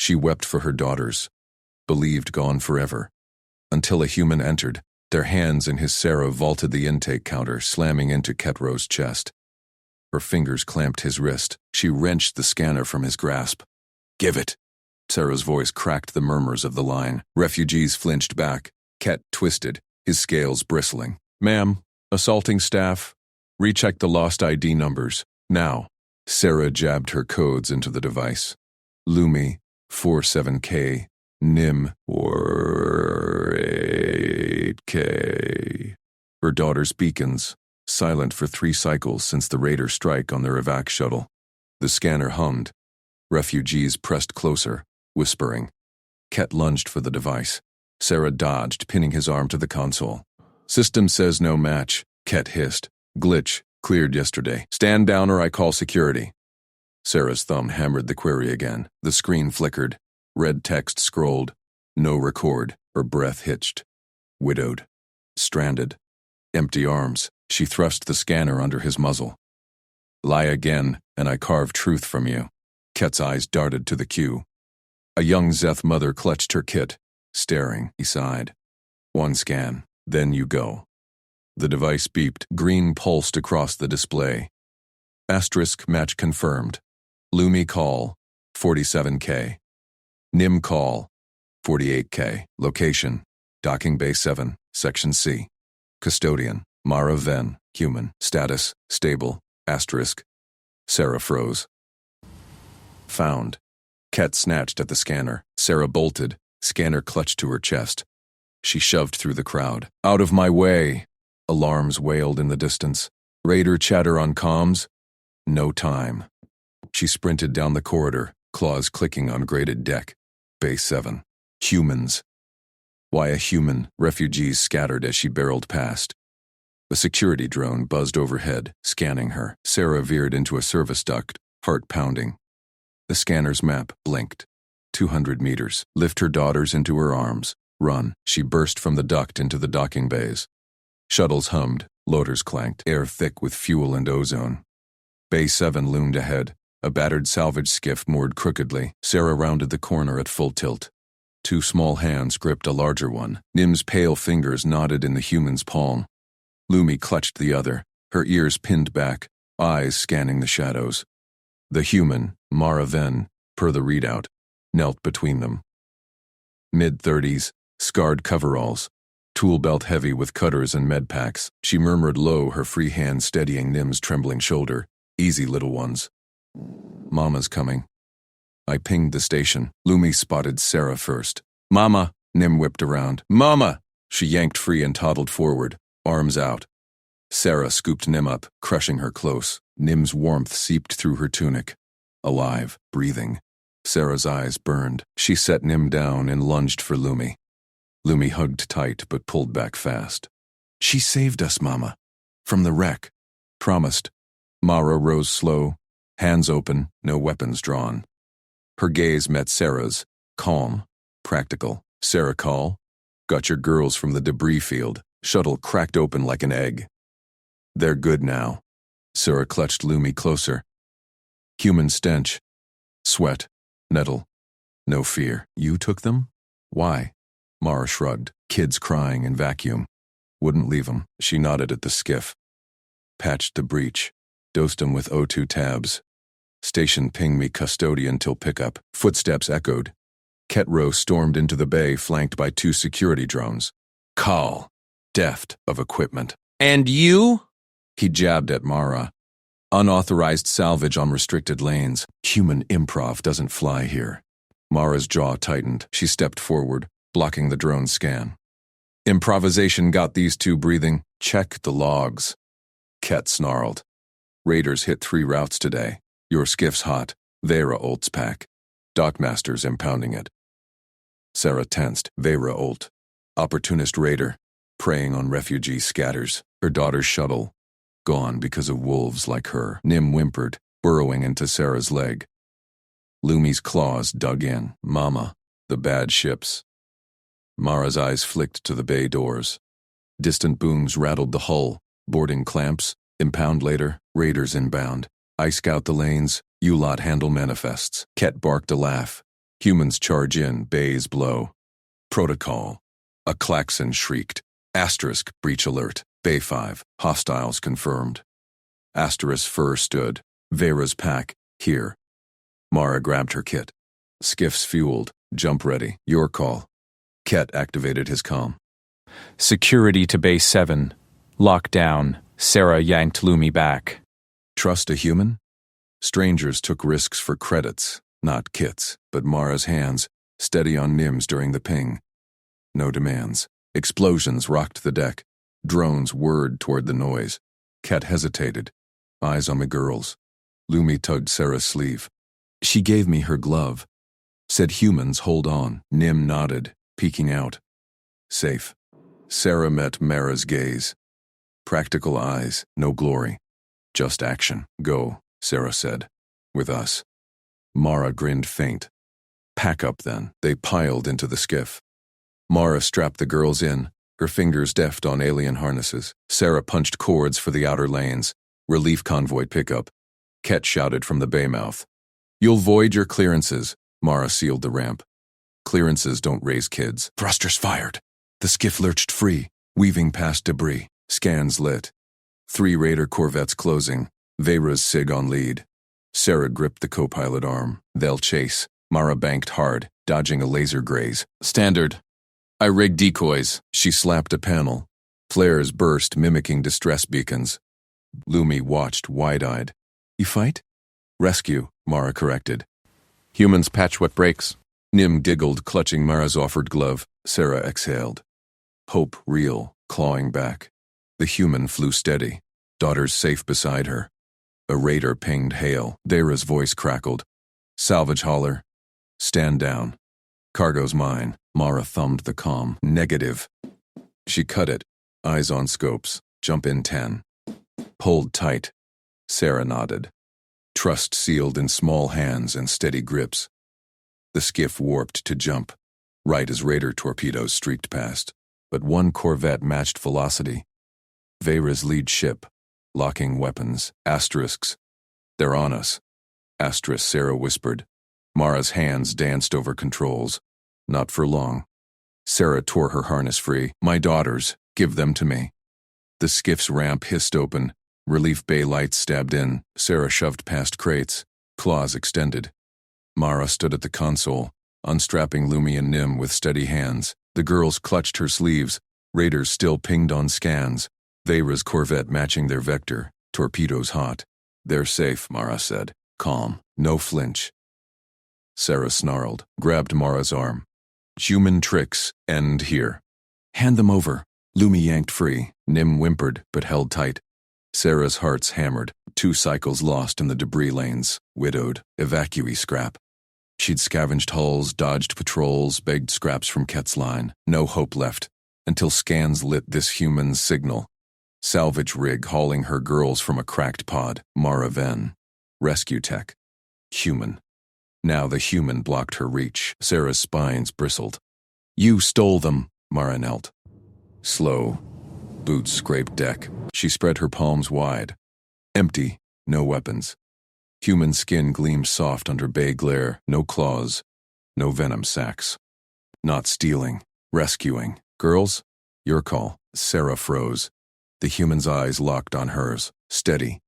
She wept for her daughters, believed gone forever, until a human entered. Their hands in his Sarah vaulted the intake counter, slamming into Ketro's chest. Her fingers clamped his wrist. She wrenched the scanner from his grasp. "Give it!" Sarah's voice cracked the murmurs of the line. Refugees flinched back. Ket twisted, his scales bristling. "Ma'am, assaulting staff. Recheck the lost ID numbers. Now." Sarah jabbed her codes into the device. Lumi, 47K. Nim, 8K. Her daughter's beacons, silent for 3 cycles since the Raider strike on their evac shuttle. The scanner hummed. Refugees pressed closer, whispering. Ket lunged for the device. Sarah dodged, pinning his arm to the console. "System says no match," Ket hissed. "Glitch, cleared yesterday. Stand down or I call security." Sarah's thumb hammered the query again. The screen flickered. Red text scrolled. No record. Her breath hitched. Widowed. Stranded. Empty arms. She thrust the scanner under his muzzle. "Lie again, and I carve truth from you." Ket's eyes darted to the queue. A young Zeth mother clutched her kit, staring. He sighed. "One scan, then you go." The device beeped. Green pulsed across the display. Asterisk match confirmed. Lumi call, 47K. Nim call, 48K. Location, Docking Bay 7, Section C. Custodian, Mara Ven, human. Status, stable, asterisk. Sarah froze. Found. Ket snatched at the scanner. Sarah bolted. Scanner clutched to her chest. She shoved through the crowd. "Out of my way!" Alarms wailed in the distance. Raider chatter on comms. No time. She sprinted down the corridor, claws clicking on grated deck. Bay 7. Humans. Why a human? Refugees scattered as she barreled past. A security drone buzzed overhead, scanning her. Sarah veered into a service duct, heart pounding. The scanner's map blinked. 200 meters. Lift her daughters into her arms. Run. She burst from the duct into the docking bays. Shuttles hummed, loaders clanked, air thick with fuel and ozone. Bay 7 loomed ahead, a battered salvage skiff moored crookedly. Sarah rounded the corner at full tilt. 2 small hands gripped a larger one. Nim's pale fingers knotted in the human's palm. Lumi clutched the other, her ears pinned back, eyes scanning the shadows. The human, Mara Ven, per the readout, knelt between them. Mid-30s, scarred coveralls, tool belt heavy with cutters and med packs. She murmured low, her free hand steadying Nim's trembling shoulder. "Easy, little ones. Mama's coming." I pinged the station. Lumi spotted Sarah first. "Mama!" Nim whipped around. "Mama!" She yanked free and toddled forward, arms out. Sarah scooped Nim up, crushing her close. Nim's warmth seeped through her tunic. Alive, breathing. Sarah's eyes burned. She set Nim down and lunged for Lumi. Lumi hugged tight but pulled back fast. "She saved us, Mama. From the wreck." "Promised." Mara rose slow, hands open, no weapons drawn. Her gaze met Sarah's, calm, practical. "Sarah call? Got your girls from the debris field." Shuttle cracked open like an egg. "They're good now." Sarah clutched Lumi closer. Human stench. Sweat. Nettle. No fear. "You took them? Why?" Mara shrugged. "Kids crying in vacuum. Wouldn't leave them." She nodded at the skiff. "Patched the breach. Dosed them with O2 tabs. Station pinged me custodian till pickup." Footsteps echoed. Ketro stormed into the bay, flanked by 2 security drones. Call. Deft of equipment. "And you?" He jabbed at Mara. "Unauthorized salvage on restricted lanes. Human improv doesn't fly here." Mara's jaw tightened. She stepped forward, blocking the drone scan. "Improvisation got these 2 breathing. Check the logs." Ket snarled. "Raiders hit 3 routes today. Your skiff's hot. Vera Olt's pack. Dockmaster's impounding it." Sarah tensed. Vera Olt. Opportunist raider. Preying on refugee scatters. Her daughter's shuttle. Gone because of wolves like her. Nim whimpered, burrowing into Sarah's leg. Lumi's claws dug in. "Mama, the bad ships." Mara's eyes flicked to the bay doors. Distant booms rattled the hull. Boarding clamps. Impound later. Raiders inbound. "I scout the lanes. You lot handle manifests." Ket barked a laugh. Humans charge in, bays blow. Protocol. A klaxon shrieked. Asterisk, breach alert. Bay 5, hostiles confirmed. Asterisk fur stood. Vera's pack, here. Mara grabbed her kit. Skiffs fueled, jump ready, your call. Ket activated his comm. Security to Base 7. Lockdown. Sarah yanked Lumi back. Trust a human? Strangers took risks for credits, not kits, but Mara's hands, steady on Nims during the ping. No demands. Explosions rocked the deck. Drones whirred toward the noise. Ket hesitated, eyes on the girls. Lumi tugged Sarah's sleeve. She gave me her glove. Said humans hold on. Nim nodded, peeking out. Safe. Sarah met Mara's gaze. Practical eyes, no glory. Just action. Go, Sarah said. With us. Mara grinned faint. Pack up then. They piled into the skiff. Mara strapped the girls in, her fingers deft on alien harnesses. Sarah punched cords for the outer lanes. Relief convoy pickup. Ket shouted from the bay mouth. You'll void your clearances. Mara sealed the ramp. Clearances don't raise kids. Thrusters fired. The skiff lurched free, weaving past debris. Scans lit. 3 Raider corvettes closing. Vera's SIG on lead. Sarah gripped the co-pilot arm. They'll chase. Mara banked hard, dodging a laser graze. Standard. I rigged decoys. She slapped a panel. Flares burst, mimicking distress beacons. Lumi watched, wide-eyed. You fight? Rescue, Mara corrected. Humans patch what breaks. Nim giggled, clutching Mara's offered glove. Sarah exhaled. Hope real, clawing back. The human flew steady. Daughter's safe beside her. A raider pinged hail. Vera's voice crackled. Salvage hauler. Stand down. Cargo's mine. Mara thumbed the comm. Negative. She cut it. Eyes on scopes. Jump in 10. Pulled tight. Sarah nodded. Trust sealed in small hands and steady grips. The skiff warped to jump, right as raider torpedoes streaked past. But one corvette matched velocity. Vera's lead ship, locking weapons, asterisks. They're on us. Asterisk, Sarah whispered. Mara's hands danced over controls. Not for long. Sarah tore her harness free. My daughters, give them to me. The skiff's ramp hissed open. Relief bay lights stabbed in. Sarah shoved past crates. Claws extended. Mara stood at the console, unstrapping Lumi and Nim with steady hands. The girls clutched her sleeves. Raiders still pinged on scans. Vera's corvette matching their vector. Torpedoes hot. They're safe, Mara said. Calm. No flinch. Sarah snarled, grabbed Mara's arm. Human tricks end here. Hand them over. Lumi yanked free. Nim whimpered, but held tight. Sarah's hearts hammered. 2 cycles lost in the debris lanes. Widowed. Evacuee scrap. She'd scavenged hulls, dodged patrols, begged scraps from Ket's line. No hope left. Until scans lit this human's signal. Salvage rig hauling her girls from a cracked pod. Mara Ven. Rescue tech. Human. Now the human blocked her reach. Sarah's spines bristled. You stole them, Mara knelt. Slow. Boots scraped deck. She spread her palms wide. Empty. No weapons. Human skin gleamed soft under bay glare. No claws. No venom sacs. Not stealing. Rescuing. Girls? Your call. Sarah froze. The human's eyes locked on hers. Steady.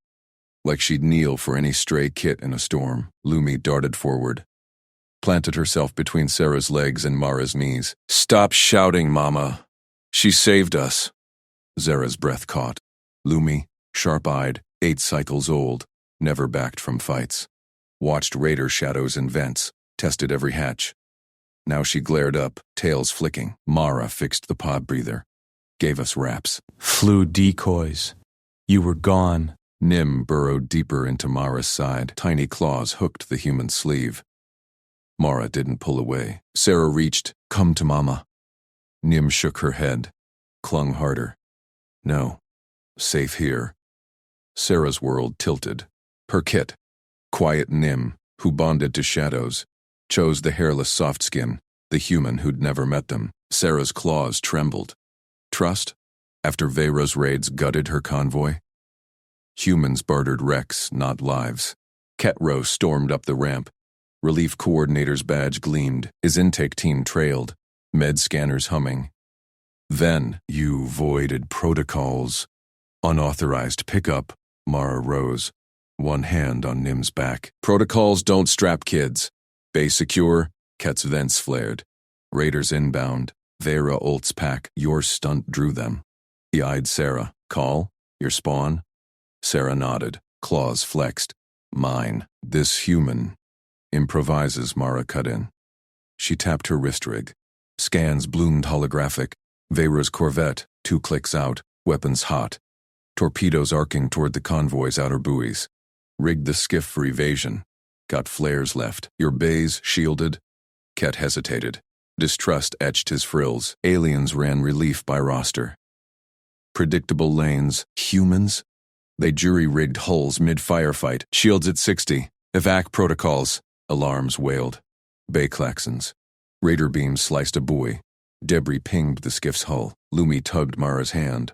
Like she'd kneel for any stray kit in a storm. Lumi darted forward. Planted herself between Sarah's legs and Mara's knees. Stop shouting, Mama. She saved us. Zara's breath caught. Lumi, sharp-eyed, 8 cycles old, never backed from fights. Watched raider shadows in vents, tested every hatch. Now she glared up, tails flicking. Mara fixed the pod breather. Gave us raps. Flew decoys. You were gone. Nim burrowed deeper into Mara's side. Tiny claws hooked the human sleeve. Mara didn't pull away. Sarah reached. Come to Mama. Nim shook her head. Clung harder. No. Safe here. Sarah's world tilted. Her kit. Quiet Nim, who bonded to shadows, chose the hairless soft skin, the human who'd never met them. Sarah's claws trembled. Trust? After Vera's raids gutted her convoy? Humans bartered wrecks, not lives. Ketro stormed up the ramp. Relief coordinator's badge gleamed. His intake team trailed. Med scanners humming. Then, you voided protocols. Unauthorized pickup. Mara rose, one hand on Nim's back. Protocols don't strap kids. Bay secure. Ket's vents flared. Raiders inbound. Vera Olt's pack. Your stunt drew them. He eyed Sarah. Call? Your spawn? Sarah nodded. Claws flexed. Mine. This human. Improvises, Mara cut in. She tapped her wrist rig. Scans bloomed holographic. Vera's Corvette, 2 clicks out, weapons hot. Torpedoes arcing toward the convoy's outer buoys. Rigged the skiff for evasion. Got flares left. Your bays shielded? Ket hesitated. Distrust etched his frills. Aliens ran relief by roster. Predictable lanes. Humans? They jury-rigged hulls mid-firefight. Shields at 60. Evac protocols. Alarms wailed. Bay klaxons. Raider beams sliced a buoy. Debris pinged the skiff's hull. Lumi tugged Mara's hand.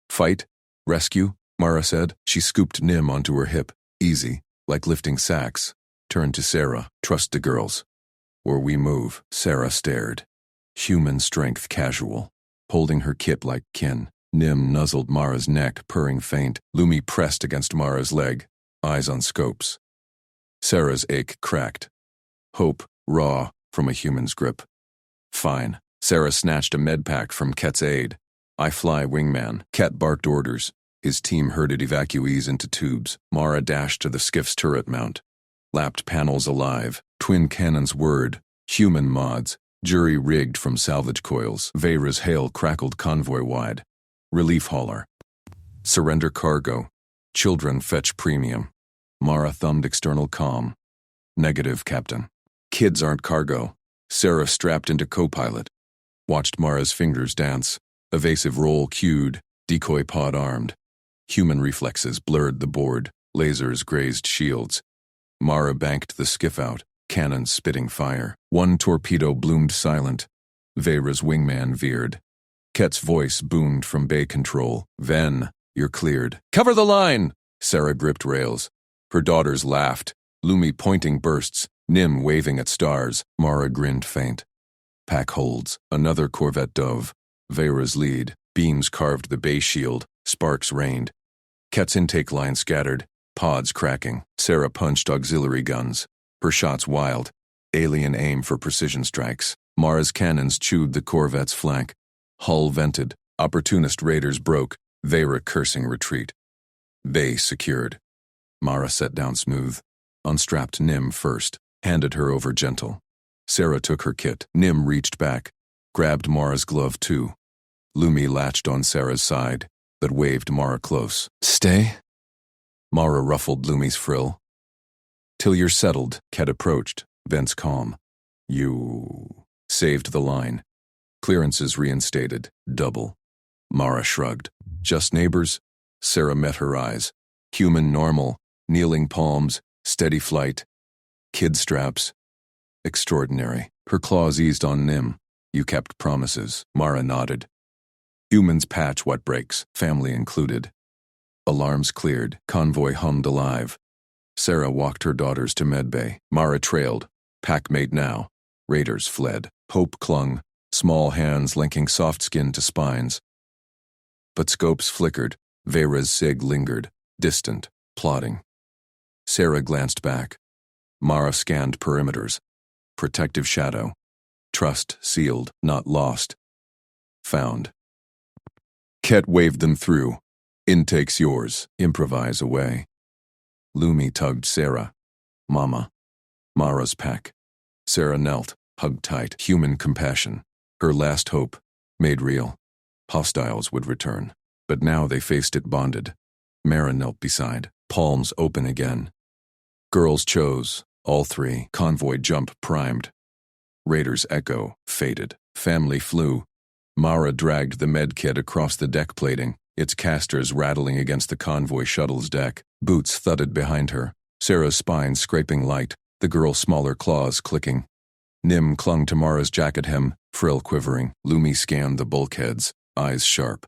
Fight? Rescue? Mara said. She scooped Nim onto her hip. Easy, like lifting sacks. Turned to Sarah. Trust the girls. Or we move. Sarah stared. Human strength casual. Holding her kit like kin. Nim nuzzled Mara's neck, purring faint. Lumi pressed against Mara's leg. Eyes on scopes. Sarah's ache cracked. Hope, raw, from a human's grip. Fine. Sarah snatched a med pack from Ket's aid. I fly, wingman. Ket barked orders. His team herded evacuees into tubes. Mara dashed to the skiff's turret mount. Lapped panels alive. Twin cannons whirred. Human mods. Jury rigged from salvage coils. Vera's hail crackled convoy-wide. Relief hauler. Surrender cargo. Children fetch premium. Mara thumbed external comm. Negative, Captain. Kids aren't cargo. Sarah strapped into co-pilot. Watched Mara's fingers dance. Evasive roll cued. Decoy pod armed. Human reflexes blurred the board. Lasers grazed shields. Mara banked the skiff out. Cannons spitting fire. One torpedo bloomed silent. Vera's wingman veered. Ket's voice boomed from bay control. Ven, you're cleared. Cover the line! Sarah gripped rails. Her daughters laughed. Lumi pointing bursts. Nim waving at stars. Mara grinned faint. Pack holds. Another Corvette dove. Vera's lead. Beams carved the base shield. Sparks rained. Ket's intake line scattered. Pods cracking. Sarah punched auxiliary guns. Her shots wild. Alien aim for precision strikes. Mara's cannons chewed the Corvette's flank. Hull vented. Opportunist raiders broke. Vera cursing retreat. Bay secured. Mara sat down smooth. Unstrapped Nim first. Handed her over gentle. Sarah took her kit. Nim reached back. Grabbed Mara's glove too. Lumi latched on Sarah's side, but waved Mara close. Stay? Mara ruffled Lumi's frill. Till you're settled, Ket approached, vents calm. You saved the line. Clearances reinstated, double. Mara shrugged. Just neighbors? Sarah met her eyes. Human normal, kneeling palms, steady flight. Kid straps. Extraordinary. Her claws eased on Nim. You kept promises. Mara nodded. Humans patch what breaks, family included. Alarms cleared. Convoy hummed alive. Sarah walked her daughters to medbay. Mara trailed. Pack made now. Raiders fled. Hope clung. Small hands linking soft skin to spines. But scopes flickered. Vera's sig lingered. Distant. Plodding. Sarah glanced back. Mara scanned perimeters. Protective shadow. Trust sealed, not lost. Found. Ket waved them through. Intake's yours. Improvise away. Lumi tugged Sarah. Mama. Mara's pack. Sarah knelt, hugged tight. Human compassion. Her last hope. Made real. Hostiles would return. But now they faced it bonded. Mara knelt beside. Palms open again. Girls chose. All three. Convoy jump primed. Raiders echo. Faded. Family flew. Mara dragged the med kit across the deck plating, its casters rattling against the convoy shuttle's deck. Boots thudded behind her. Sarah's spine scraping light, the girl's smaller claws clicking. Nim clung to Mara's jacket hem, frill quivering. Lumi scanned the bulkheads, eyes sharp.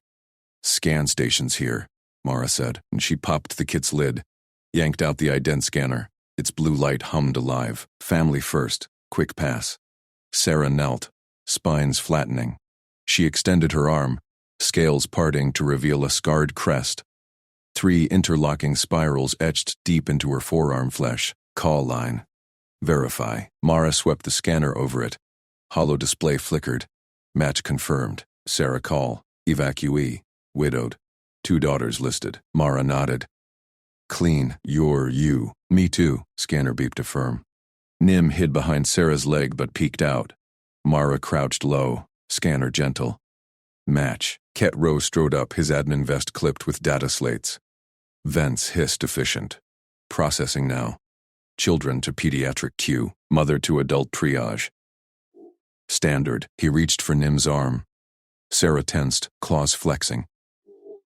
Scan stations here, Mara said, and she popped the kit's lid, yanked out the ident scanner. Its blue light hummed alive. Family first, quick pass. Sarah knelt, spines flattening. She extended her arm, scales parting to reveal a scarred crest. 3 interlocking spirals etched deep into her forearm flesh. Call line. Verify. Mara swept the scanner over it. Hollow display flickered. Match confirmed. Sarah call. Evacuee. Widowed. 2 daughters listed. Mara nodded. Clean. You're you. Me too. Scanner beeped affirm. Nim hid behind Sarah's leg but peeked out. Mara crouched low. Scanner gentle. Match. Ket Rowe strode up, his admin vest clipped with data slates. Vents hissed efficient. Processing now. Children to pediatric queue. Mother to adult triage. Standard. He reached for Nim's arm. Sarah tensed, claws flexing.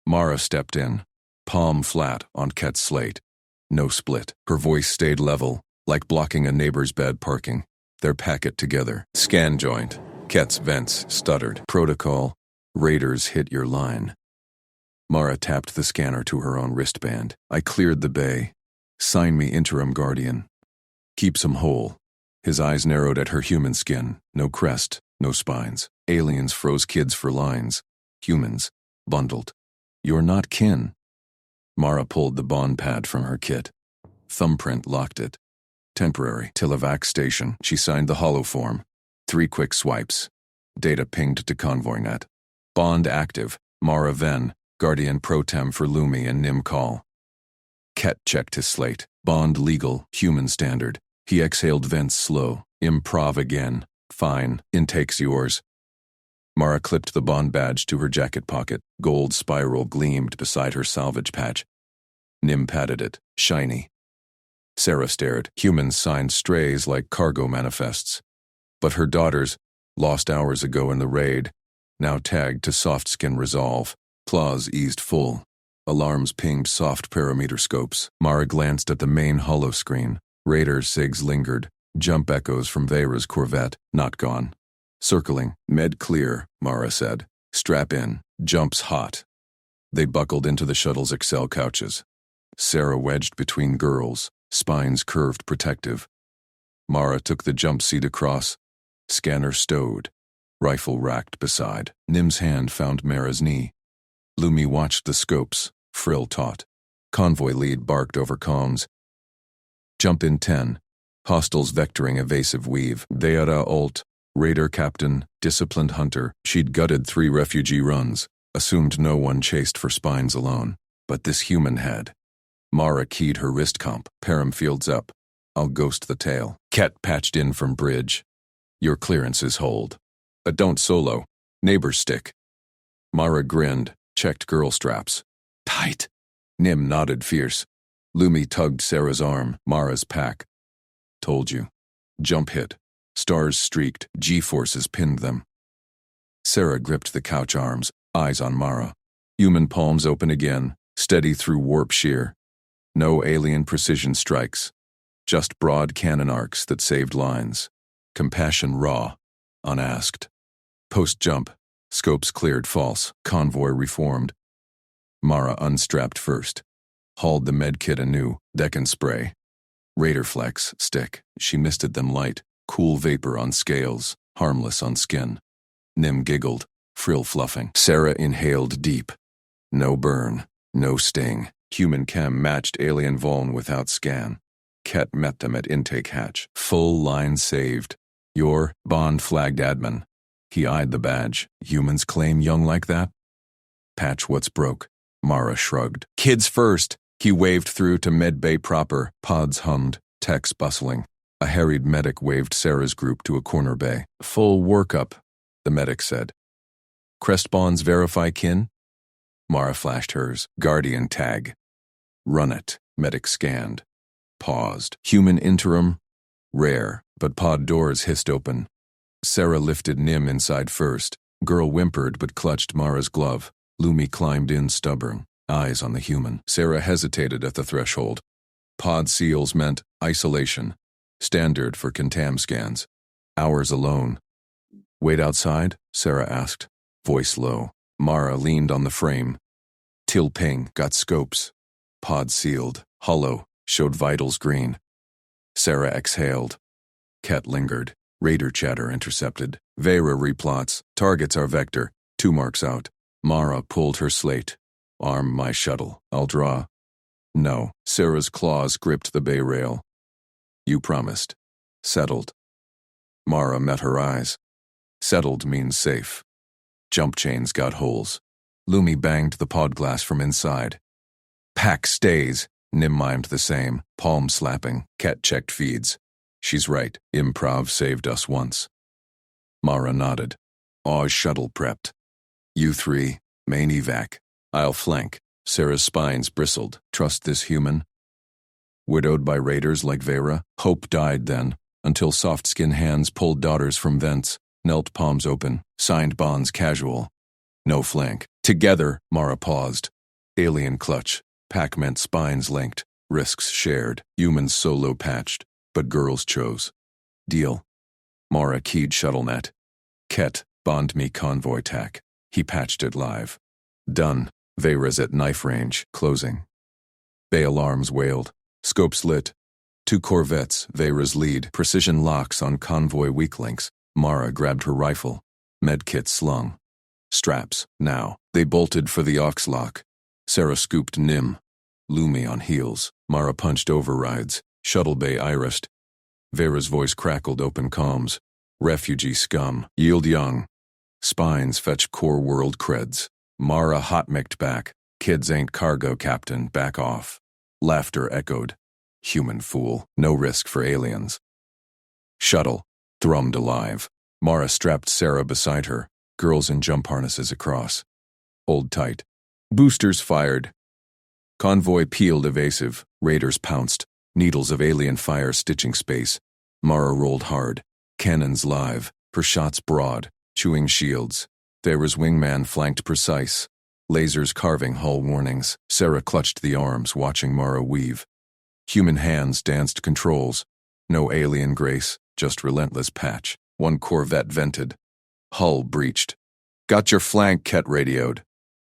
Mara stepped in. Palm flat on Ket's slate. No split. Her voice stayed level, like blocking a neighbor's bad parking. Their packet together. Scan joint. Ket's vents stuttered. Protocol. Raiders hit your line. Mara tapped the scanner to her own wristband. I cleared the bay. Sign me interim guardian. Keeps him whole. His eyes narrowed at her human skin. No crest, no spines. Aliens froze kids for lines. Humans, bundled. You're not kin. Mara pulled the bond pad from her kit. Thumbprint locked it. Temporary. Tilevac station. She signed the hollow form. 3 quick swipes. Data pinged to ConvoyNet. Bond active. Mara Ven, guardian pro tem for Lumi and Nim call. Ket checked his slate. Bond legal, human standard. He exhaled vents slow. Improv again. Fine. Intake's yours. Mara clipped the bond badge to her jacket pocket. Gold spiral gleamed beside her salvage patch. Nim patted it. Shiny. Sarah stared. Humans signed strays like cargo manifests. But her daughters, lost hours ago in the raid, now tagged to soft skin resolve. Claws eased full. Alarms pinged soft parameter scopes. Mara glanced at the main hollow screen. Raider SIGs lingered. Jump echoes from Veyra's Corvette, not gone. Circling. Med clear, Mara said. Strap in. Jump's hot. They buckled into the shuttle's Excel couches. Sarah wedged between girls, spines curved protective. Mara took the jump seat across. Scanner stowed. Rifle racked beside. Nim's hand found Mara's knee. Lumi watched the scopes, frill taut. Convoy lead barked over comms. Jump in 10. Hostiles vectoring evasive weave. Veyra ult. Raider captain, disciplined hunter. She'd gutted 3 refugee runs. Assumed no one chased for spines alone. But this human had. Mara keyed her wrist comp. Param fields up. I'll ghost the tail. Ket patched in from bridge. Your clearances hold. Don't solo. Neighbors stick. Mara grinned, checked girl straps. Tight. Nim nodded fierce. Lumi tugged Sarah's arm, Mara's pack. Told you. Jump hit. Stars streaked, G-forces pinned them. Sarah gripped the couch arms, eyes on Mara. Human palms open again, steady through warp shear. No alien precision strikes. Just broad cannon arcs that saved lines. Compassion raw, unasked. Post-jump, scopes cleared false, convoy reformed. Mara unstrapped first. Hauled the medkit anew, Deccan spray. Raider flex, stick. She misted them light. Cool vapor on scales, harmless on skin. Nim giggled, frill fluffing. Sarah inhaled deep. No burn, no sting. Human chem matched alien vuln without scan. Ket met them at intake hatch. Full line saved. Your bond flagged admin. He eyed the badge. Humans claim young like that? Patch what's broke. Mara shrugged. Kids first. He waved through to medbay proper. Pods hummed. Techs bustling. A harried medic waved Sarah's group to a corner bay. Full workup, the medic said. Crest bonds verify kin? Mara flashed hers. Guardian tag. Run it. Medic scanned. Paused. Human interim? Rare, but pod doors hissed open. Sarah lifted Nim inside first. Girl whimpered but clutched Mara's glove. Lumi climbed in stubborn, eyes on the human. Sarah hesitated at the threshold. Pod seals meant isolation. Standard for contam scans. Hours alone. Wait outside? Sarah asked, voice low. Mara leaned on the frame. Till ping, got scopes. Pod sealed, hollow, showed vitals green. Sarah exhaled. Ket lingered. Raider chatter intercepted. Vera replots. Targets our vector. 2 marks out. Mara pulled her slate. Arm my shuttle. I'll draw. No. Sarah's claws gripped the bay rail. You promised. Settled. Mara met her eyes. Settled means safe. Jump chains got holes. Lumi banged the pod glass from inside. Pack stays. Nim mimed the same, palm slapping. Ket checked feeds. She's right. Improv saved us once. Mara nodded. Oz shuttle prepped. You 3, main evac. I'll flank. Sarah's spines bristled. Trust this human? Widowed by raiders like Vera, hope died then, until soft-skin hands pulled daughters from vents, knelt palms open, signed bonds casual. No flank. Together, Mara paused. Alien clutch. Pack meant spines linked, risks shared, humans solo patched, but girls chose. Deal. Mara keyed shuttlenet. Ket, bond me convoy tack. He patched it live. Done. Vera's at knife range, closing. Bay alarms wailed. Scopes lit. 2 corvettes, Vera's lead, precision locks on convoy weak links. Mara grabbed her rifle. Medkit slung. Straps, now. They bolted for the aux lock. Sarah scooped Nim. Lumi on heels. Mara punched overrides. Shuttle bay irised. Vera's voice crackled open comms. Refugee scum. Yield young. Spines fetch core world creds. Mara hot-micked back. Kids ain't cargo, captain. Back off. Laughter echoed. Human fool. No risk for aliens. Shuttle. Thrummed alive. Mara strapped Sarah beside her. Girls in jump harnesses across. Hold tight. Boosters fired. Convoy peeled evasive. Raiders pounced. Needles of alien fire stitching space. Mara rolled hard. Cannons live. Her shots broad. Chewing shields. Vera's wingman flanked precise. Lasers carving hull warnings. Sarah clutched the arms, watching Mara weave. Human hands danced controls. No alien grace, just relentless patch. 1 corvette vented. Hull breached. Got your flank, Ket radioed.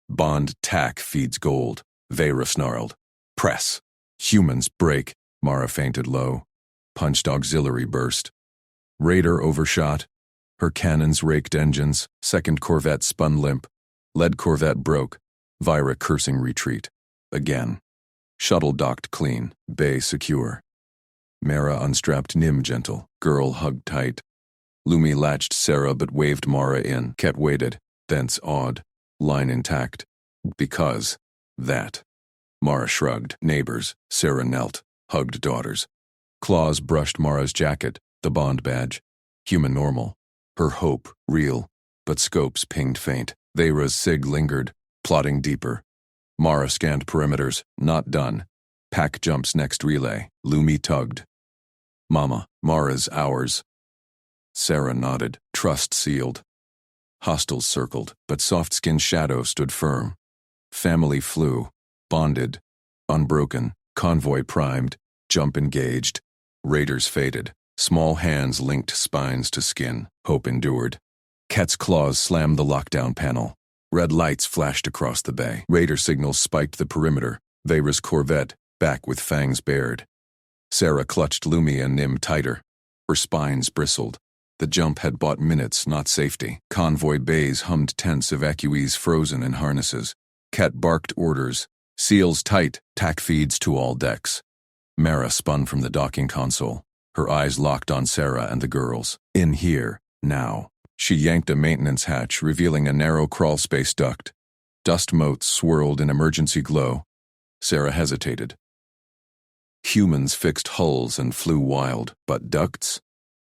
Bond tack feeds gold. Vera snarled. Press. Humans break. Mara fainted low. Punched auxiliary burst. Raider overshot. Her cannons raked engines. 2nd corvette spun limp. Lead corvette broke. Vira cursing retreat. Again. Shuttle docked clean. Bay secure. Mara unstrapped Nim gentle. Girl hugged tight. Lumi latched Sarah but waved Mara in. Ket waited. Thence awed. Line intact. Because. That. Mara shrugged. Neighbors. Sarah knelt. Hugged daughters. Claws brushed Mara's jacket. The bond badge. Human normal. Her hope, real. But scopes pinged faint. Vera's sig lingered. Plotting deeper. Mara scanned perimeters. Not done. Pack jumps next relay. Lumi tugged. Mama. Mara's ours. Sarah nodded. Trust sealed. Hostiles circled, but soft-skinned shadow stood firm. Family flew. Bonded. Unbroken. Convoy primed. Jump engaged. Raiders faded. Small hands linked spines to skin. Hope endured. Ket's claws slammed the lockdown panel. Red lights flashed across the bay. Raider signals spiked the perimeter. Vera's corvette, back with fangs bared. Sarah clutched Lumi and Nim tighter. Her spines bristled. The jump had bought minutes, not safety. Convoy bays hummed tense, evacuees frozen in harnesses. Ket barked orders. Seals tight, tack feeds to all decks. Mara spun from the docking console. Her eyes locked on Sarah and the girls. In here, now. She yanked a maintenance hatch, revealing a narrow crawl space duct. Dust motes swirled in emergency glow. Sarah hesitated. Humans fixed hulls and flew wild, but ducts?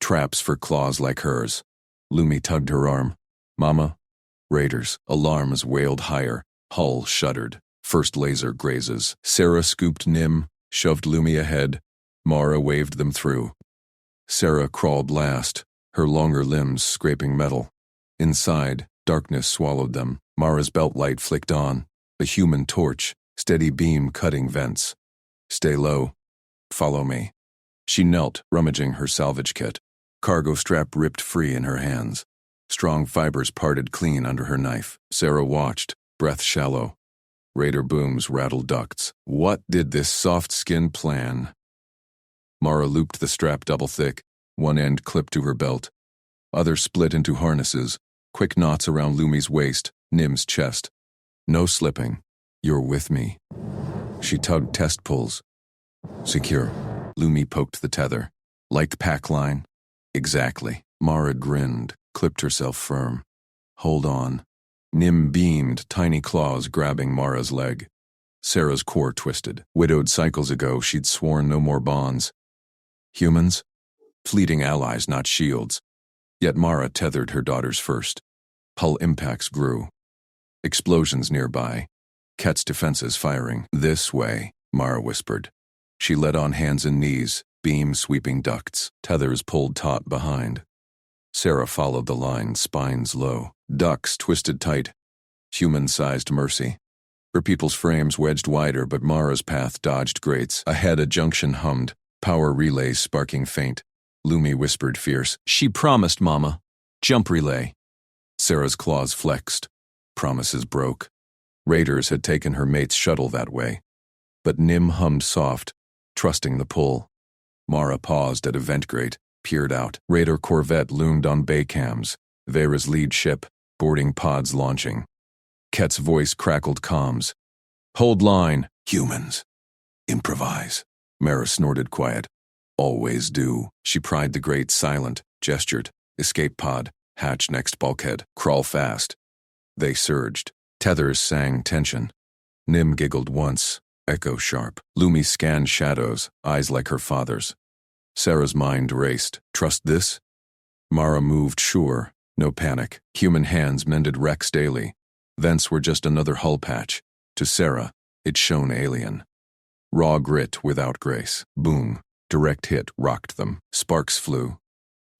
Traps for claws like hers. Lumi tugged her arm. Mama? Raiders. Alarms wailed higher. Hull shuddered. First laser grazes. Sarah scooped Nim, shoved Lumi ahead. Mara waved them through. Sarah crawled last, her longer limbs scraping metal. Inside, darkness swallowed them. Mara's belt light flicked on. A human torch, steady beam cutting vents. Stay low. Follow me. She knelt, rummaging her salvage kit. Cargo strap ripped free in her hands. Strong fibers parted clean under her knife. Sarah watched, breath shallow. Raider booms rattled ducts. What did this soft skin plan? Mara looped the strap double thick, one end clipped to her belt. Other split into harnesses, quick knots around Lumi's waist, Nim's chest. No slipping. You're with me. She tugged test pulls. Secure. Lumi poked the tether. Like pack line? Exactly. Mara grinned, clipped herself firm. Hold on. Nim beamed, tiny claws grabbing Mara's leg. Sarah's core twisted. Widowed cycles ago, she'd sworn no more bonds. Humans? Fleeting allies, not shields. Yet Mara tethered her daughters first. Hull impacts grew. Explosions nearby. Ket's defenses firing. This way, Mara whispered. She led on hands and knees, beam sweeping ducts, tethers pulled taut behind. Sarah followed the line, spines low. Ducts twisted tight. Human-sized mercy. Her people's frames wedged wider, but Mara's path dodged grates. Ahead a junction hummed, power relays sparking faint. Lumi whispered fierce, "She promised, Mama. Jump relay." Sarah's claws flexed. Promises broke. Raiders had taken her mate's shuttle that way. But Nim hummed soft, trusting the pull. Mara paused at a vent grate, peered out. Raider corvette loomed on bay cams. Vera's lead ship, boarding pods launching. Ket's voice crackled comms. "Hold line, humans. Improvise." Mara snorted quiet. "Always do." She pried the grate silent, gestured. "Escape pod, hatch next bulkhead, crawl fast." They surged. Tethers sang tension. Nim giggled once, echo sharp. Lumi scanned shadows, eyes like her father's. Sarah's mind raced. Trust this? Mara moved sure, no panic. Human hands mended wrecks daily. Vents were just another hull patch. To Sarah, it shone alien. Raw grit without grace. Boom. Direct hit rocked them. Sparks flew.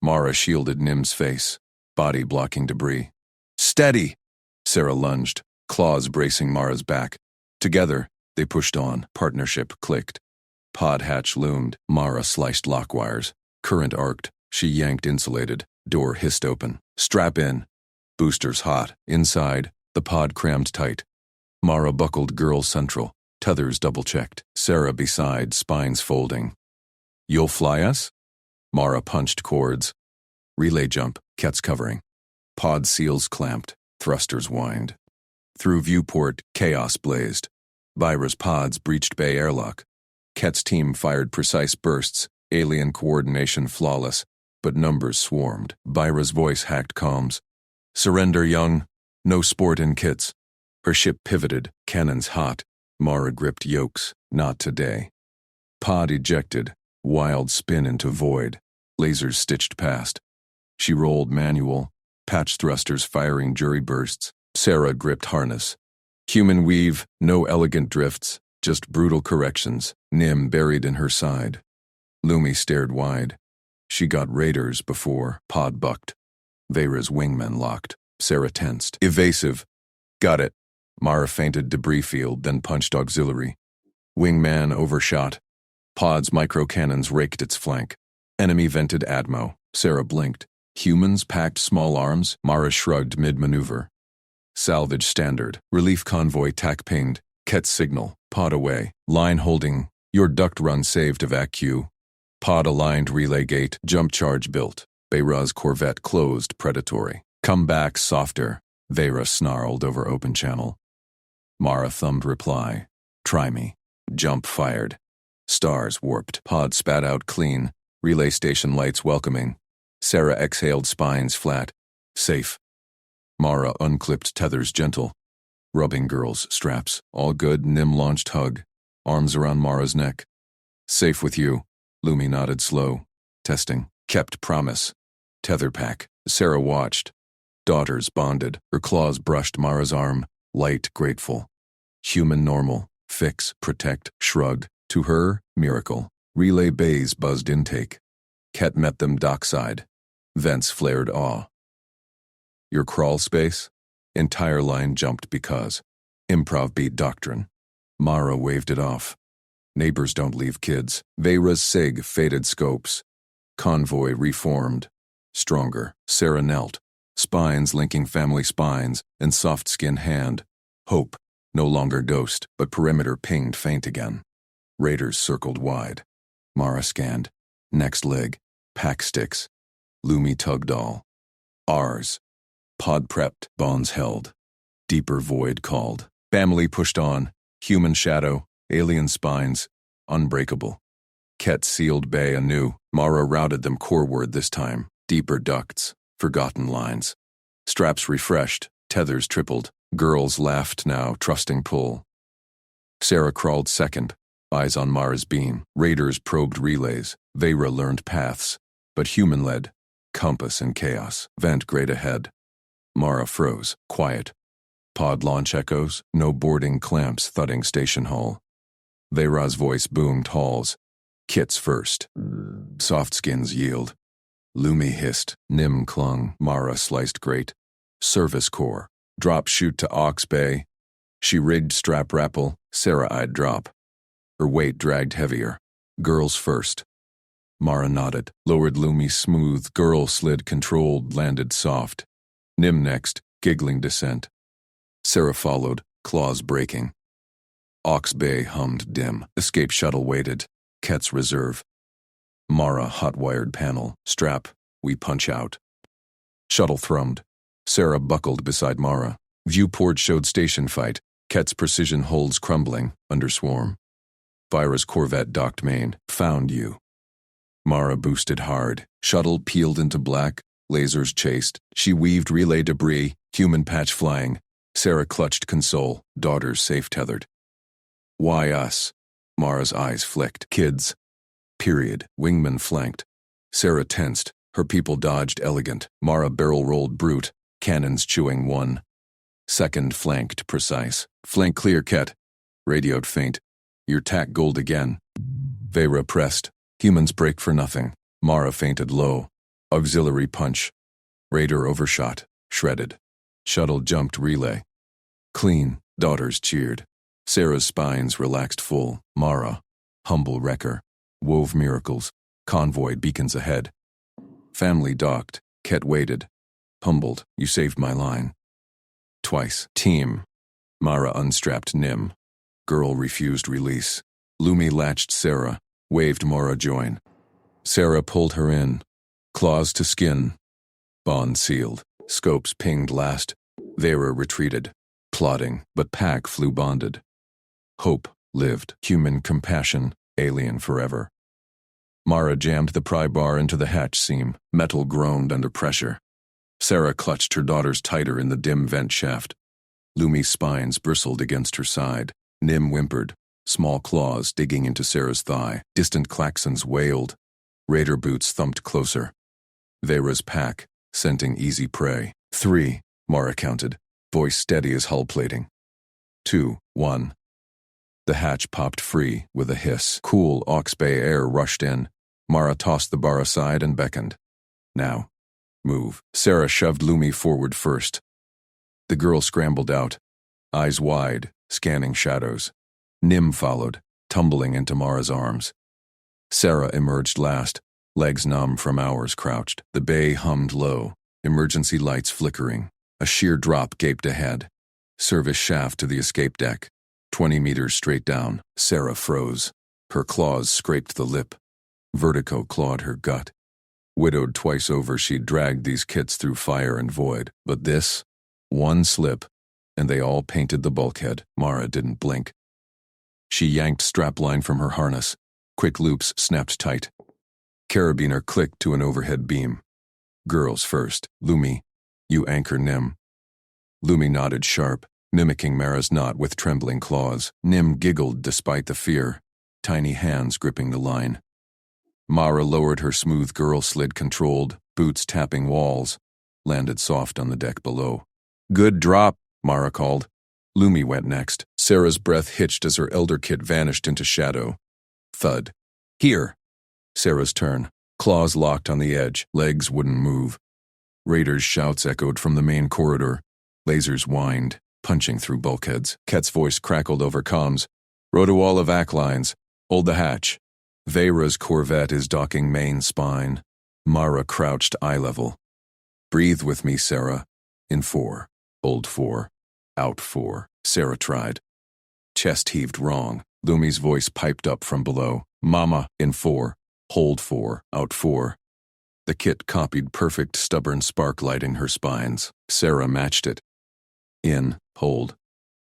Mara shielded Nim's face, body blocking debris. "Steady!" Sarah lunged, claws bracing Mara's back. Together, they pushed on. Partnership clicked. Pod hatch loomed. Mara sliced lock wires. Current arced. She yanked insulated. Door hissed open. "Strap in." Boosters hot. Inside, the pod crammed tight. Mara buckled girl central. Tethers double-checked. Sarah beside, spines folding. "You'll fly us?" Mara punched cords. Relay jump, Ket's covering. Pod seals clamped. Thrusters whined. Through viewport, chaos blazed. Vyra's pods breached bay airlock. Ket's team fired precise bursts, alien coordination flawless, but numbers swarmed. Vyra's voice hacked comms. "Surrender, young. No sport in kits." Her ship pivoted, cannons hot. Mara gripped yokes. Not today. Pod ejected, wild spin into void. Lasers stitched past. She rolled manual, patch thrusters firing jury bursts. Sarah gripped harness. Human weave, no elegant drifts, just brutal corrections. Nim buried in her side. Lumi stared wide. She got raiders before. Pod bucked. Vera's wingmen locked. Sarah tensed. "Evasive." "Got it." Mara feinted debris field, then punched auxiliary. Wingman overshot. Pod's microcannons raked its flank. Enemy vented Admo. Sarah blinked. Humans packed small arms. Mara shrugged mid-maneuver. Salvage standard. Relief convoy tack pinged. Ket signal. Pod away. Line holding. Your duct run saved evac queue. Pod aligned relay gate. Jump charge built. Vera's corvette closed predatory. "Come back softer," Vera snarled over open channel. Mara thumbed reply. "Try me." Jump fired. Stars warped. Pod spat out clean. Relay station lights welcoming. Sarah exhaled, spines flat. Safe. Mara unclipped tethers gentle. Rubbing girls' straps. All good. Nim launched hug. Arms around Mara's neck. "Safe with you." Lumi nodded slow. Testing. Kept promise. Tether pack. Sarah watched. Daughters bonded. Her claws brushed Mara's arm. Light, grateful. Human normal. Fix, protect, shrug. To her, miracle. Relay bays buzzed intake. Ket met them dockside. Vents flared awe. "Your crawl space?" Entire line jumped because. Improv beat doctrine. Mara waved it off. Neighbors don't leave kids. Vera's sig faded scopes. Convoy reformed. Stronger. Sarah knelt. Spines linking family spines and soft skin hand. Hope. No longer ghost, but perimeter pinged faint again. Raiders circled wide. Mara scanned. Next leg. Pack sticks. Lumi tugged all. Ours. Pod prepped. Bonds held. Deeper void called. Family pushed on. Human shadow. Alien spines. Unbreakable. Ket sealed bay anew. Mara routed them coreward this time. Deeper ducts. Forgotten lines. Straps refreshed. Tethers tripled. Girls laughed now, trusting pull. Sarah crawled second. Eyes on Mara's beam. Raiders probed relays. Veyra learned paths. But human-led. Compass in chaos. Vent grayed ahead. Mara froze. Quiet. Pod launch echoes. No boarding clamps thudding station hall. Veyra's voice boomed halls. Kits first. Soft skins yield. Lumi hissed. Nim clung. Mara sliced grate. Service core. Drop chute to Ox Bay. She rigged strap rappel. Sarah-eyed drop. Her weight dragged heavier. Girls first. Mara nodded. Lowered Lumi smooth. Girl slid controlled. Landed soft. Nim next. Giggling descent. Sarah followed. Claws breaking. Ox Bay hummed dim. Escape shuttle waited. Ket's reserve. Mara hot-wired panel. Strap. We punch out. Shuttle thrummed. Sarah buckled beside Mara. Viewport showed station fight. Ket's precision holds crumbling. Under swarm. Veyra's Corvette docked main. Found you. Mara boosted hard. Shuttle peeled into black. Lasers chased. She weaved relay debris. Human patch flying. Sarah clutched console. Daughters safe tethered. Why us? Mara's eyes flicked. Kids. Period. Wingman flanked. Sarah tensed. Her people dodged elegant. Mara barrel-rolled brute. Cannons chewing one. Second flanked precise. Flank clear, Ket. Radioed faint. Your tack gold again. Veyra pressed. Humans break for nothing. Mara fainted low. Auxiliary punch. Raider overshot. Shredded. Shuttle jumped relay. Clean. Daughters cheered. Sarah's spines relaxed full. Mara. Humble wrecker. Wove miracles. Convoy beacons ahead. Family docked. Ket waited. Humbled. You saved my line. Twice. Team. Mara unstrapped Nim. Girl refused release. Lumi latched Sarah. Waved Mara join. Sarah pulled her in. Claws to skin. Bond sealed. Scopes pinged last. Veyra retreated. Plodding, but pack flew bonded. Hope lived. Human compassion. Alien forever. Mara jammed the pry bar into the hatch seam. Metal groaned under pressure. Sarah clutched her daughters tighter in the dim vent shaft. Lumi's spines bristled against her side. Nim whimpered. Small claws digging into Sarah's thigh. Distant klaxons wailed. Raider boots thumped closer. Veyra's pack, scenting easy prey. 3, Mara counted, voice steady as hull plating. 2, 1. The hatch popped free with a hiss. Cool Ox Bay air rushed in. Mara tossed the bar aside and beckoned. Now. Move. Sarah shoved Lumi forward first. The girl scrambled out, eyes wide, scanning shadows. Nim followed, tumbling into Mara's arms. Sarah emerged last, legs numb from hours crouched. The bay hummed low, emergency lights flickering. A sheer drop gaped ahead. Service shaft to the escape deck. 20 meters straight down. Sarah froze. Her claws scraped the lip. Vertigo clawed her gut. Widowed twice over, she'd dragged these kits through fire and void. But this, one slip, and they all painted the bulkhead. Mara didn't blink. She yanked strapline from her harness. Quick loops snapped tight. Carabiner clicked to an overhead beam. Girls first. Lumi, you anchor Nim. Lumi nodded sharp, mimicking Mara's knot with trembling claws. Nim giggled despite the fear, tiny hands gripping the line. Mara lowered her smooth girl slid controlled, boots tapping walls, landed soft on the deck below. Good drop, Mara called. Lumi went next. Sarah's breath hitched as her elder kit vanished into shadow. Thud. Here. Sarah's turn. Claws locked on the edge, legs wouldn't move. Raiders' shouts echoed from the main corridor. Lasers whined, punching through bulkheads. Ket's voice crackled over comms. Row to all evac lines. Hold the hatch. Veyra's Corvette is docking main spine. Mara crouched eye level. Breathe with me, Sarah. In 4. Hold 4. Out 4. Sarah tried. Chest heaved wrong. Lumi's voice piped up from below. Mama, in 4. Hold 4, out 4. The kit copied perfect stubborn spark lighting her spines. Sarah matched it. In, hold,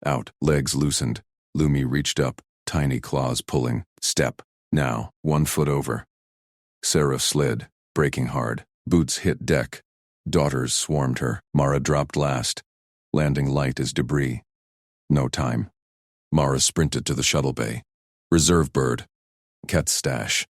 out, legs loosened. Lumi reached up, tiny claws pulling. Step, now, 1 foot over. Sarah slid, braking hard. Boots hit deck. Daughters swarmed her. Mara dropped last, landing light as debris. No time. Mara sprinted to the shuttle bay. Reserve bird. Ket's stash.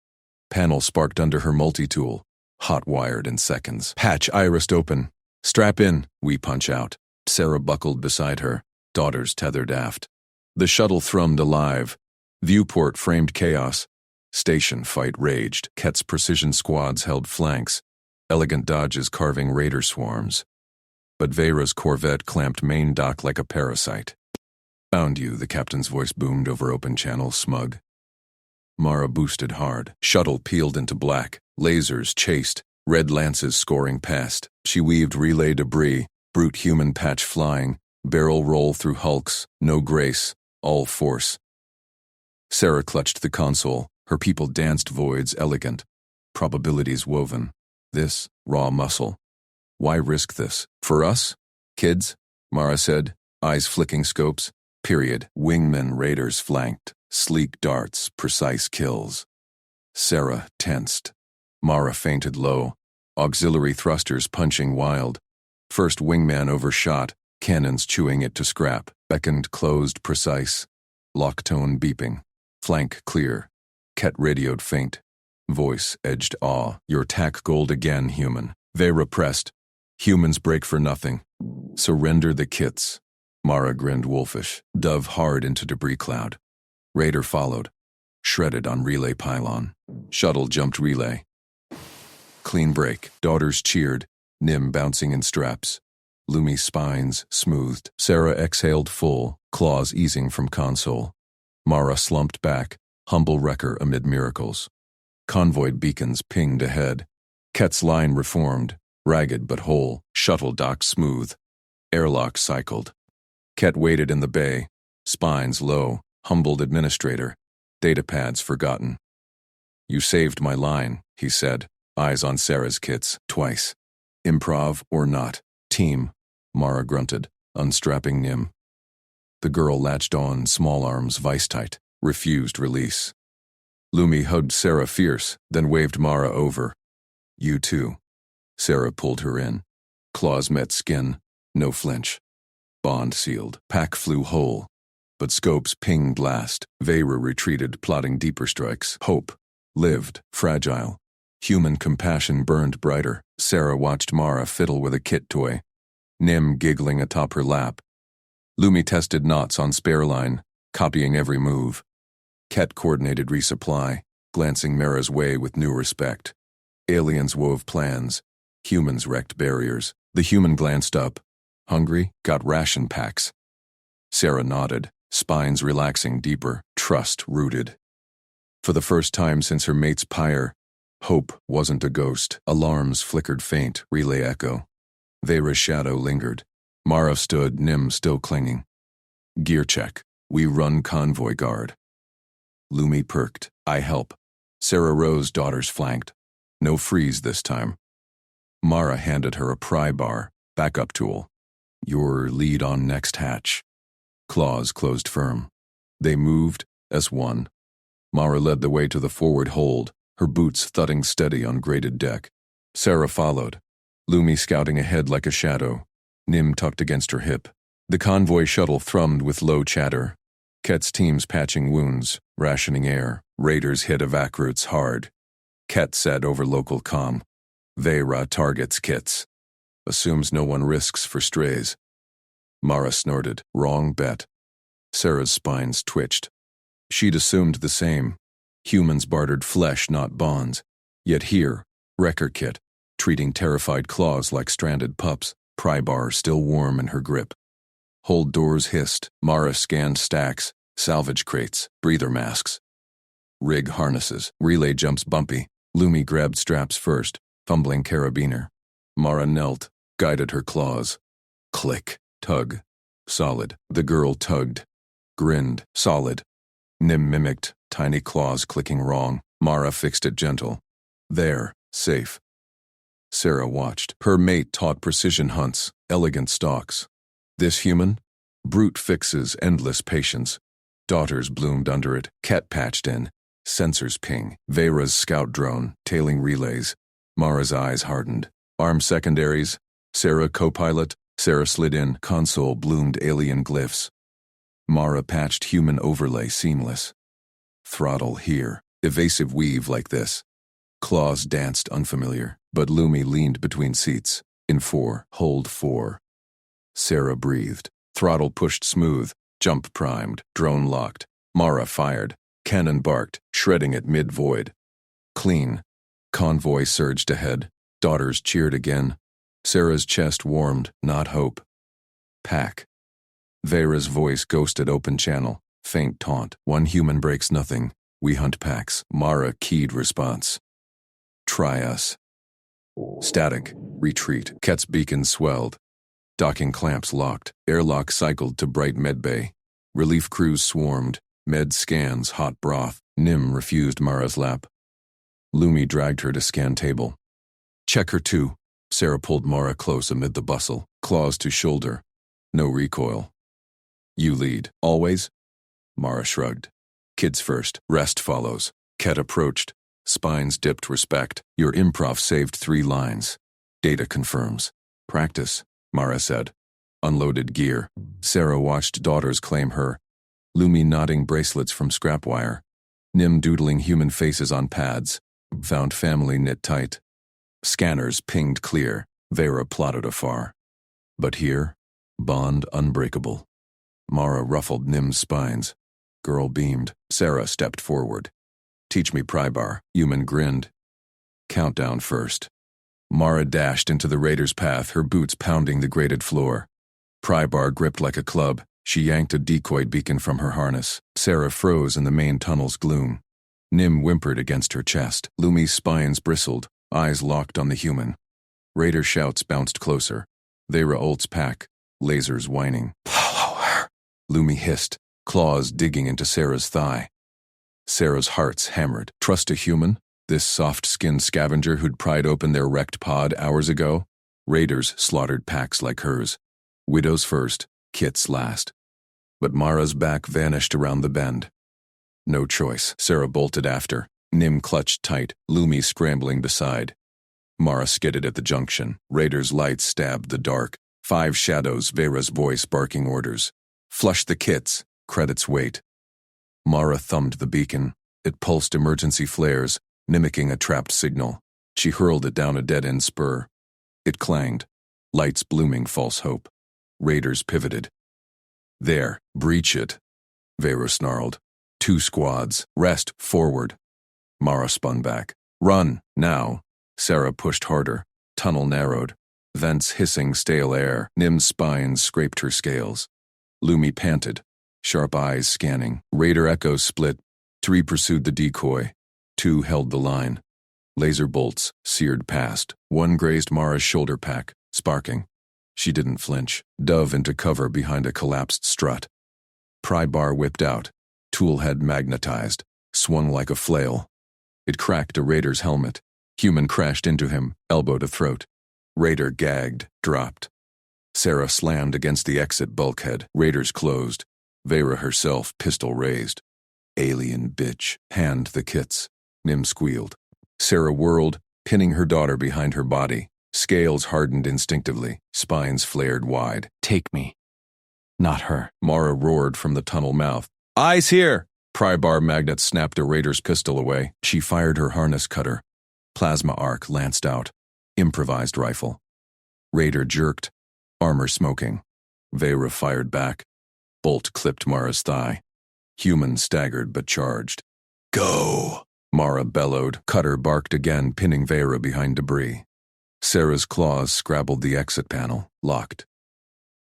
Panel sparked under her multi-tool. Hot-wired in seconds. Hatch irised open. Strap in, we punch out. Sarah buckled beside her. Daughters tethered aft. The shuttle thrummed alive. Viewport framed chaos. Station fight raged. Ket's precision squads held flanks. Elegant dodges carving raider swarms. But Vera's corvette clamped main dock like a parasite. Found you, the captain's voice boomed over open channel, smug. Mara boosted hard. Shuttle peeled into black. Lasers chased. Red lances scoring past. She weaved relay debris. Brute human patch flying. Barrel roll through hulks. No grace. All force. Sarah clutched the console. Her people danced voids elegant. Probabilities woven. This, raw muscle. Why risk this? For us? Kids? Mara said, eyes flicking scopes. Period. Wingmen raiders flanked. Sleek darts, precise kills. Sarah tensed. Mara fainted low. Auxiliary thrusters punching wild. First wingman overshot, cannons chewing it to scrap. Beckoned closed precise. Lock tone beeping. Flank clear. Ket radioed faint. Voice edged awe. Your tack gold again, human. Vera pressed. Humans break for nothing. Surrender the kits. Mara grinned wolfish. Dove hard into debris cloud. Raider followed. Shredded on relay pylon. Shuttle jumped relay. Clean break. Daughters cheered. Nim bouncing in straps. Lumi spines smoothed. Sarah exhaled full, claws easing from console. Mara slumped back, humble wrecker amid miracles. Convoy beacons pinged ahead. Ket's line reformed, ragged but whole. Shuttle docked smooth. Airlock cycled. Ket waited in the bay, spines low, humbled administrator. Datapads forgotten. You saved my line, he said, eyes on Sarah's kits, twice. Improv or not. Team, Mara grunted, unstrapping Nim. The girl latched on, small arms vice-tight, refused release. Lumi hugged Sarah fierce, then waved Mara over. You too. Sarah pulled her in. Claws met skin, no flinch. Bond sealed. Pack flew whole. But scopes pinged last. Vera retreated, plotting deeper strikes. Hope lived, fragile. Human compassion burned brighter. Sarah watched Mara fiddle with a kit toy. Nim giggling atop her lap. Lumi tested knots on spare line, copying every move. Ket coordinated resupply, glancing Mara's way with new respect. Aliens wove plans. Humans wrecked barriers. The human glanced up. Hungry? Got ration packs. Sarah nodded, spines relaxing deeper, trust rooted. For the first time since her mate's pyre, hope wasn't a ghost. Alarms flickered faint, relay echo. Vera's shadow lingered. Mara stood, Nim still clinging. Gear check. We run convoy guard. Lumi perked. I help. Sarah rose, daughters flanked. No freeze this time. Mara handed her a pry bar, backup tool. Your lead on next hatch. Claws closed firm. They moved, as one. Mara led the way to the forward hold, her boots thudding steady on graded deck. Sarah followed, Lumi scouting ahead like a shadow, Nim tucked against her hip. The convoy shuttle thrummed with low chatter. Ket's teams patching wounds, rationing air. Raiders hit evac routes hard. Ket said over local comm. Vera targets kits. Assumes no one risks for strays. Mara snorted. Wrong bet. Sarah's spines twitched. She'd assumed the same. Humans bartered flesh, not bonds. Yet here, wrecker kit, treating terrified claws like stranded pups, pry bar still warm in her grip. Hold doors hissed. Mara scanned stacks, salvage crates, breather masks. Rig harnesses, relay jumps bumpy. Lumi grabbed straps first, fumbling carabiner. Mara knelt, guided her claws. Click, tug. Solid. The girl tugged. Grinned. Solid. Nim mimicked, tiny claws clicking wrong. Mara fixed it gentle. There, safe. Sarah watched. Her mate taught precision hunts, elegant stalks. This human? Brute fixes, endless patience. Daughters bloomed under it, Ket patched in. Sensors ping. Vera's scout drone, tailing relays. Mara's eyes hardened. Arm secondaries. Sarah co-pilot. Sarah slid in. Console bloomed alien glyphs. Mara patched human overlay seamless. Throttle here. Evasive weave like this. Claws danced unfamiliar, but Lumi leaned between seats. In 4, hold 4. Sarah breathed. Throttle pushed smooth. Jump primed. Drone locked. Mara fired. Cannon barked, shredding it mid-void. Clean. Convoy surged ahead. Daughters cheered again. Sarah's chest warmed, not hope. Pack. Vera's voice ghosted open channel. Faint taunt. One human breaks nothing. We hunt packs. Mara keyed response. Try us. Static. Retreat. Ket's beacon swelled. Docking clamps locked. Airlock cycled to bright medbay. Relief crews swarmed. Med scans, hot broth. Nim refused Mara's lap. Lumi dragged her to scan table. Check her too. Sarah pulled Mara close amid the bustle. Claws to shoulder. No recoil. You lead. Always? Mara shrugged. Kids first. Rest follows. Ket approached. Spines dipped respect. Your improv saved 3 lines. Data confirms. Practice, Mara said. Unloaded gear. Sarah watched daughters claim her. Lumi knotting bracelets from scrap wire. Nim doodling human faces on pads. Found family knit tight. Scanners pinged clear. Vera plotted afar. But here, bond unbreakable. Mara ruffled Nim's spines. Girl beamed. Sarah stepped forward. Teach me prybar. Human grinned. Countdown first. Mara dashed into the raider's path, her boots pounding the grated floor. Prybar gripped like a club. She yanked a decoy beacon from her harness. Sarah froze in the main tunnel's gloom. Nim whimpered against her chest. Lumi's spines bristled, eyes locked on the human. Raider shouts bounced closer. Vera Olt's pack, lasers whining. Follow her. Lumi hissed, claws digging into Sarah's thigh. Sarah's hearts hammered. Trust a human? This soft-skinned scavenger who'd pried open their wrecked pod hours ago? Raiders slaughtered packs like hers. Widows first, kits last. But Mara's back vanished around the bend. No choice. Sarah bolted after. Nim clutched tight, Lumi scrambling beside. Mara skidded at the junction. Raiders' lights stabbed the dark. 5 shadows, Vera's voice barking orders. Flush the kits. Credits wait. Mara thumbed the beacon. It pulsed emergency flares, mimicking a trapped signal. She hurled it down a dead-end spur. It clanged. Lights blooming false hope. Raiders pivoted. There, breach it. Vera snarled. 2 squads. Rest, forward. Mara spun back. Run, now. Sarah pushed harder. Tunnel narrowed. Vents hissing stale air. Nim's spines scraped her scales. Lumi panted. Sharp eyes scanning. Raider echoes split. 3 pursued the decoy. 2 held the line. Laser bolts seared past. 1 grazed Mara's shoulder pack, sparking. She didn't flinch. Dove into cover behind a collapsed strut. Pry bar whipped out. Toolhead magnetized. Swung like a flail. It cracked a raider's helmet. Human crashed into him, elbow to throat. Raider gagged, dropped. Sarah slammed against the exit bulkhead. Raiders closed. Vera herself, pistol raised. Alien bitch. Hand the kits. Nim squealed. Sarah whirled, pinning her daughter behind her body. Scales hardened instinctively. Spines flared wide. Take me. Not her. Mara roared from the tunnel mouth. Eyes here! Prybar magnet snapped a raider's pistol away. She fired her harness cutter. Plasma arc lanced out. Improvised rifle. Raider jerked. Armor smoking. Vera fired back. Bolt clipped Mara's thigh. Human staggered but charged. Go! Mara bellowed. Cutter barked again, pinning Vera behind debris. Sarah's claws scrabbled the exit panel, locked.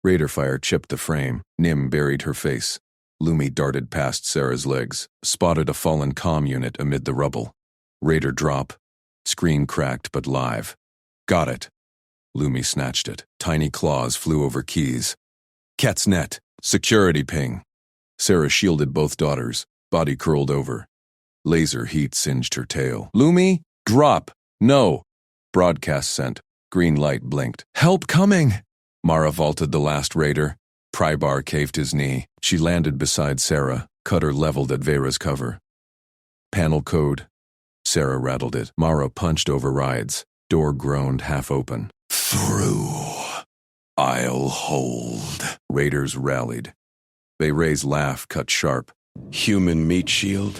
Raider fire chipped the frame. Nim buried her face. Lumi darted past Sarah's legs, spotted a fallen comm unit amid the rubble. Raider drop. Screen cracked but live. Got it. Lumi snatched it. Tiny claws flew over keys. Cat's net. Security ping. Sarah shielded both daughters, body curled over. Laser heat singed her tail. Lumi, drop! No! Broadcast sent. Green light blinked. Help coming! Mara vaulted the last raider. Prybar caved his knee. She landed beside Sarah, cutter leveled at Vera's cover. Panel code. Sarah rattled it. Mara punched overrides. Door groaned half open. Through. I'll hold. Raiders rallied. Vera's laugh cut sharp. Human meat shield?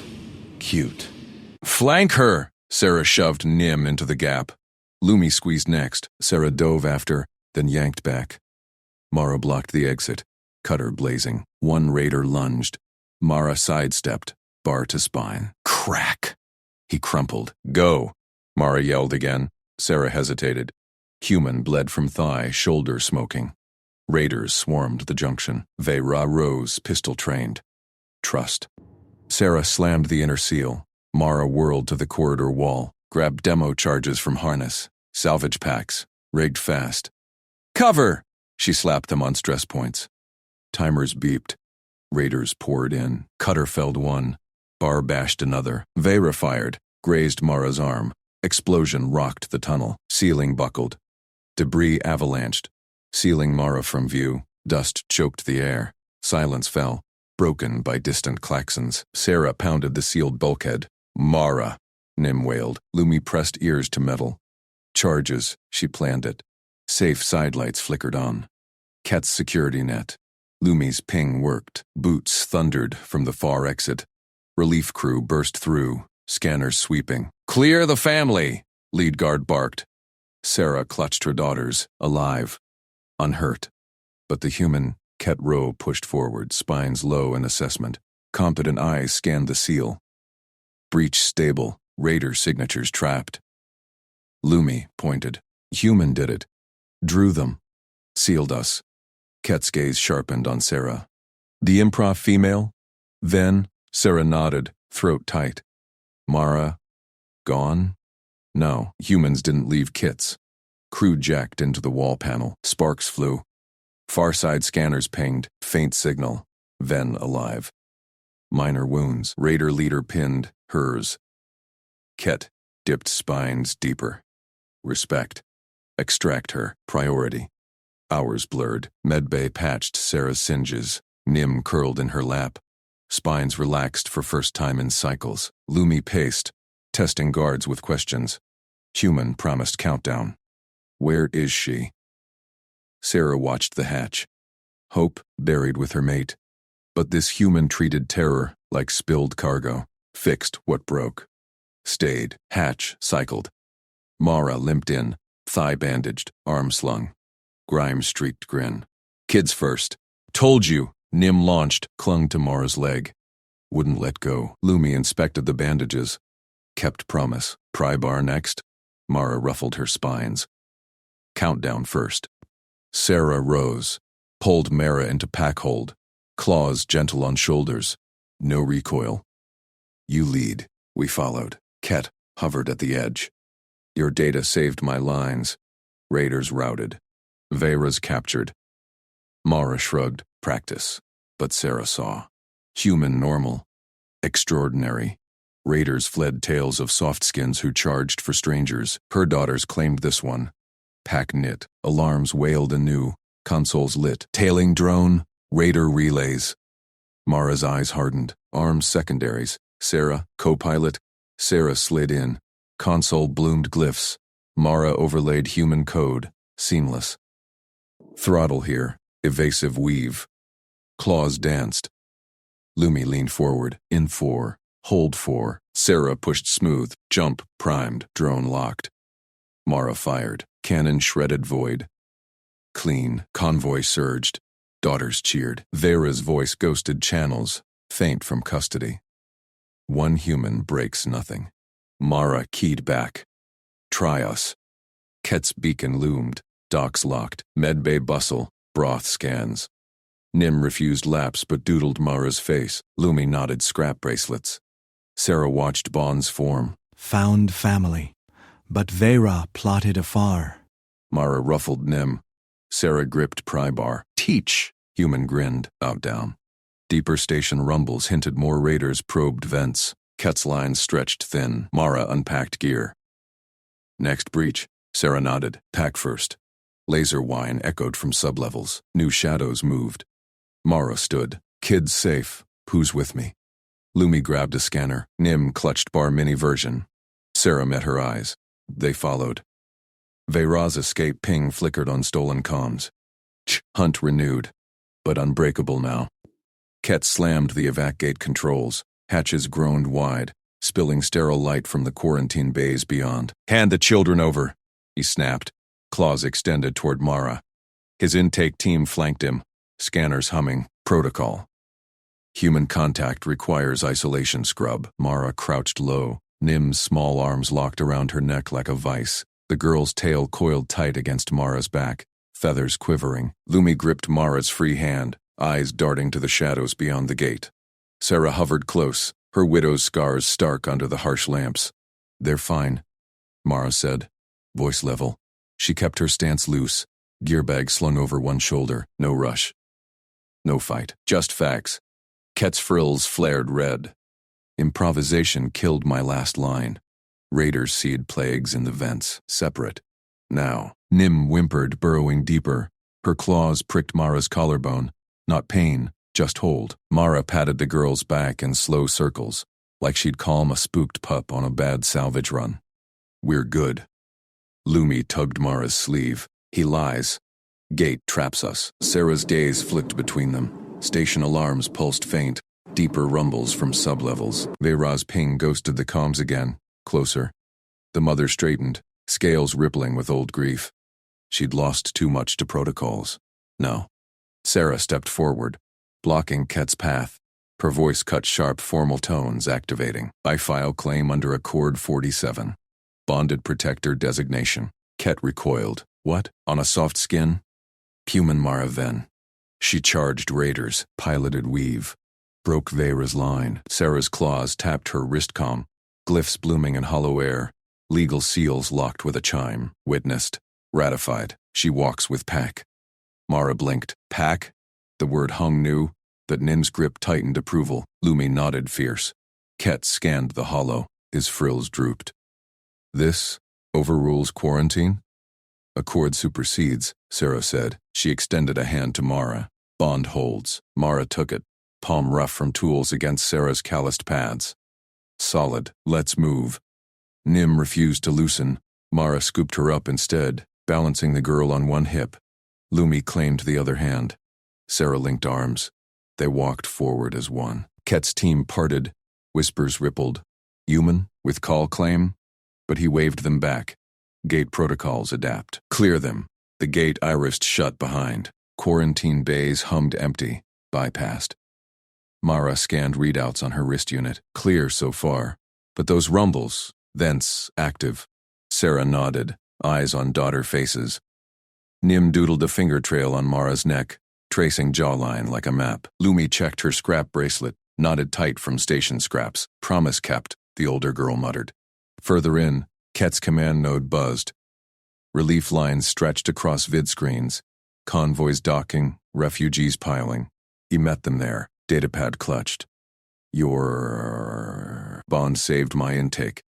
Cute. Flank her! Sarah shoved Nim into the gap. Lumi squeezed next. Sarah dove after, then yanked back. Mara blocked the exit, cutter blazing. One raider lunged. Mara sidestepped, bar to spine. Crack! He crumpled. Go! Mara yelled again. Sarah hesitated. Human bled from thigh, shoulder smoking. Raiders swarmed the junction. Vera rose, pistol trained. Trust. Sarah slammed the inner seal. Mara whirled to the corridor wall, grabbed demo charges from harness, salvage packs, rigged fast. Cover! She slapped them on stress points. Timers beeped. Raiders poured in. Cutter felled one. Bar bashed another. Vera fired, grazed Mara's arm. Explosion rocked the tunnel. Ceiling buckled. Debris avalanched, sealing Mara from view. Dust choked the air. Silence fell, broken by distant klaxons. Sarah pounded the sealed bulkhead. Mara, Nim wailed. Lumi pressed ears to metal. Charges, she planned it. Safe sidelights flickered on. Ket's security net. Lumi's ping worked. Boots thundered from the far exit. Relief crew burst through, scanners sweeping. Clear the family, lead guard barked. Sarah clutched her daughters, alive, unhurt. But the human, Ket Rowe pushed forward, spines low in assessment. Competent eyes scanned the seal. Breach stable, raider signatures trapped. Lumi pointed. Human did it. Drew them. Sealed us. Ket's gaze sharpened on Sarah. The improv female? Then, Sarah nodded, throat tight. Mara, gone? No, humans didn't leave kits. Crew jacked into the wall panel. Sparks flew. Far side scanners pinged. Faint signal. Ven alive. Minor wounds. Raider leader pinned. Hers. Ket dipped spines deeper. Respect. Extract her. Priority. Hours blurred. Medbay patched Sarah's singes. Nim curled in her lap. Spines relaxed for first time in cycles. Lumi paced, testing guards with questions. Human promised countdown. Where is she? Sarah watched the hatch. Hope buried with her mate. But this human treated terror like spilled cargo. Fixed what broke. Stayed. Hatch cycled. Mara limped in, thigh bandaged, arm slung. Grimes streaked grin. Kids first. Told you. Nim launched, clung to Mara's leg. Wouldn't let go. Lumi inspected the bandages. Kept promise. Pry bar next. Mara ruffled her spines. Countdown first. Sarah rose, pulled Mara into pack hold. Claws gentle on shoulders. No recoil. You lead. We followed. Ket hovered at the edge. Your data saved my lines. Raiders routed. Vera's captured. Mara shrugged. Practice. But Sarah saw. Human normal. Extraordinary. Raiders fled tales of softskins who charged for strangers. Her daughters claimed this one. Pack knit. Alarms wailed anew. Consoles lit. Tailing drone. Raider relays. Mara's eyes hardened. Arms secondaries. Sarah, co-pilot. Sarah slid in. Console bloomed glyphs. Mara overlaid human code. Seamless. Throttle here. Evasive weave. Claws danced. Lumi leaned forward. In 4. Hold 4. Sarah pushed smooth. Jump primed. Drone locked. Mara fired. Cannon shredded void. Clean. Convoy surged. Daughters cheered. Vera's voice ghosted channels. Faint from custody. One human breaks nothing. Mara keyed back. Try us. Ket's beacon loomed. Docks locked. Medbay bustle. Broth scans. Nim refused laps but doodled Mara's face. Lumi nodded scrap bracelets. Sarah watched bonds form. Found family, but Vera plotted afar. Mara ruffled Nim. Sarah gripped pry bar. Teach! Human grinned, out down. Deeper station rumbles hinted more raiders probed vents. Ket's lines stretched thin. Mara unpacked gear. Next breach, Sarah nodded. Pack first. Laser whine echoed from sublevels. New shadows moved. Mara stood. Kids safe. Who's with me? Lumi grabbed a scanner. Nim clutched bar mini version. Sarah met her eyes. They followed. Veyra's escape ping flickered on stolen comms. Hunt renewed, but unbreakable now. Ket slammed the evac gate controls. Hatches groaned wide, spilling sterile light from the quarantine bays beyond. Hand the children over, he snapped, claws extended toward Mara. His intake team flanked him, scanners humming. Protocol. Human contact requires isolation scrub. Mara crouched low, Nim's small arms locked around her neck like a vice. The girl's tail coiled tight against Mara's back, feathers quivering. Lumi gripped Mara's free hand, eyes darting to the shadows beyond the gate. Sarah hovered close, her widow's scars stark under the harsh lamps. They're fine, Mara said, voice level. She kept her stance loose, gear bag slung over one shoulder. No rush. No fight, just facts. Ket's frills flared red. Improvisation killed my last line. Raiders seed plagues in the vents, separate. Now, Nim whimpered, burrowing deeper. Her claws pricked Mara's collarbone. Not pain, just hold. Mara patted the girl's back in slow circles, like she'd calm a spooked pup on a bad salvage run. We're good. Lumi tugged Mara's sleeve. He lies. Gate traps us. Sarah's gaze flicked between them. Station alarms pulsed faint, deeper rumbles from sublevels. Veyra's ping ghosted the comms again, closer. The mother straightened, scales rippling with old grief. She'd lost too much to protocols. No. Sarah stepped forward, blocking Ket's path. Her voice cut sharp formal tones, activating. I file claim under Accord 47. Bonded protector designation. Ket recoiled. What? On a soft skin? Human Mara Ven. She charged raiders, piloted weave. Broke Veyra's line. Sarah's claws tapped her wrist comm. Glyphs blooming in hollow air. Legal seals locked with a chime. Witnessed. Ratified. She walks with Pack. Mara blinked. Pack? The word hung new, but Nim's grip tightened approval. Lumi nodded fierce. Ket scanned the hollow. His frills drooped. This overrules quarantine? Accord supersedes, Sarah said. She extended a hand to Mara. Bond holds. Mara took it, palm rough from tools against Sarah's calloused pads. Solid. Let's move. Nim refused to loosen. Mara scooped her up instead, balancing the girl on one hip. Lumi claimed the other hand. Sarah linked arms. They walked forward as one. Ket's team parted. Whispers rippled. Human, with call claim? But he waved them back. Gate protocols adapt. Clear them. The gate irised shut behind. Quarantine bays hummed empty. Bypassed. Mara scanned readouts on her wrist unit. Clear so far. But those rumbles, thence active. Sarah nodded, eyes on daughter faces. Nim doodled a finger trail on Mara's neck, tracing jawline like a map. Lumi checked her scrap bracelet, knotted tight from station scraps. Promise kept, the older girl muttered. Further in, Ket's command node buzzed. Relief lines stretched across vid screens. Convoys docking, refugees piling. He met them there, datapad clutched. Your bond saved my intake.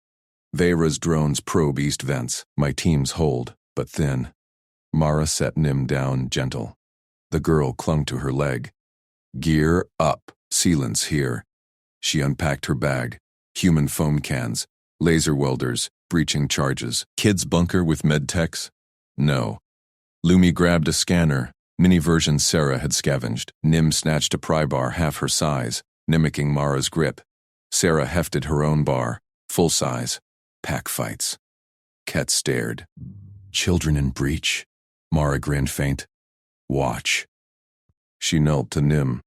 Veyra's drones probe east vents. My teams hold, but thin. Mara set Nim down gentle. The girl clung to her leg. Gear up. Sealants here. She unpacked her bag. Human foam cans. Laser welders. Breaching charges. Kids bunker with medtechs? No. Lumi grabbed a scanner. Mini version Sarah had scavenged. Nim snatched a pry bar half her size, mimicking Mara's grip. Sarah hefted her own bar, full size. Pack fights. Ket stared. Children in breach. Mara grinned faint. Watch. She knelt to Nim.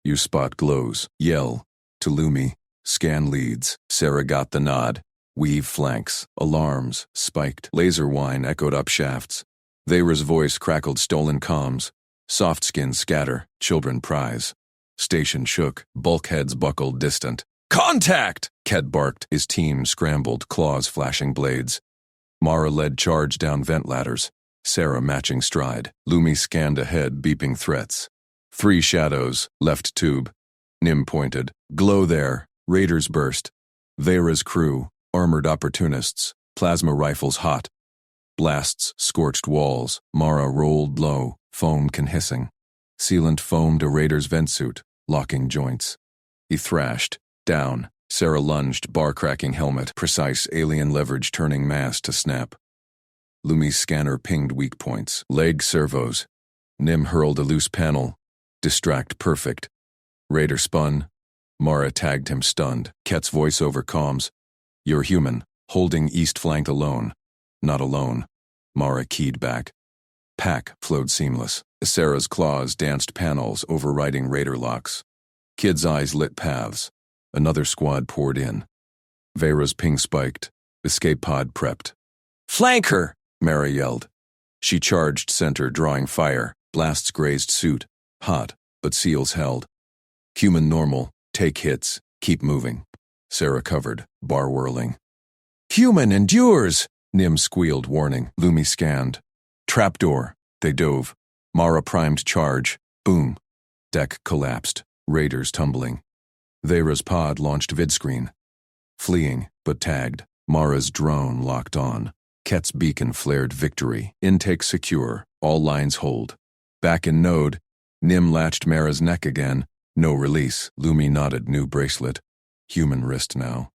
You spot glows. Yell. To Lumi. Scan leads. Sarah got the nod. Weave flanks. Alarms. Spiked. Laser whine echoed up shafts. Veyra's voice crackled stolen comms. Soft skins scatter. Children prize. Station shook. Bulkheads buckled distant. Contact! Ket barked. His team scrambled, claws flashing blades. Mara led charge down vent ladders. Sarah matching stride. Lumi scanned ahead, beeping threats. 3 shadows. Left tube. Nim pointed. Glow there. Raiders burst. Vera's crew, armored opportunists, plasma rifles hot. Blasts scorched walls, Mara rolled low, foamed and hissing. Sealant foamed a raider's vent suit, locking joints. He thrashed, down. Sarah lunged, bar-cracking helmet, precise alien leverage turning mass to snap. Lumi's scanner pinged weak points, leg servos. Nim hurled a loose panel. Distract perfect. Raider spun. Mara tagged him stunned. Ket's voice over comms. You're human, holding east flank alone. Not alone. Mara keyed back. Pack flowed seamless. Sarah's claws danced panels, overriding raider locks. Kid's eyes lit paths. Another squad poured in. Vera's ping spiked. Escape pod prepped. Flank her! Mara yelled. She charged center, drawing fire. Blasts grazed suit. Hot, but seals held. Human normal. Take hits. Keep moving. Sarah covered, bar whirling. Human endures! Nim squealed, warning. Lumi scanned. Trapdoor. They dove. Mara primed charge. Boom. Deck collapsed. Raiders tumbling. Vera's pod launched vidscreen. Fleeing, but tagged. Mara's drone locked on. Ket's beacon flared victory. Intake secure. All lines hold. Back in node. Nim latched Mara's neck again. No release. Lumi nodded, new bracelet. Human wrist now.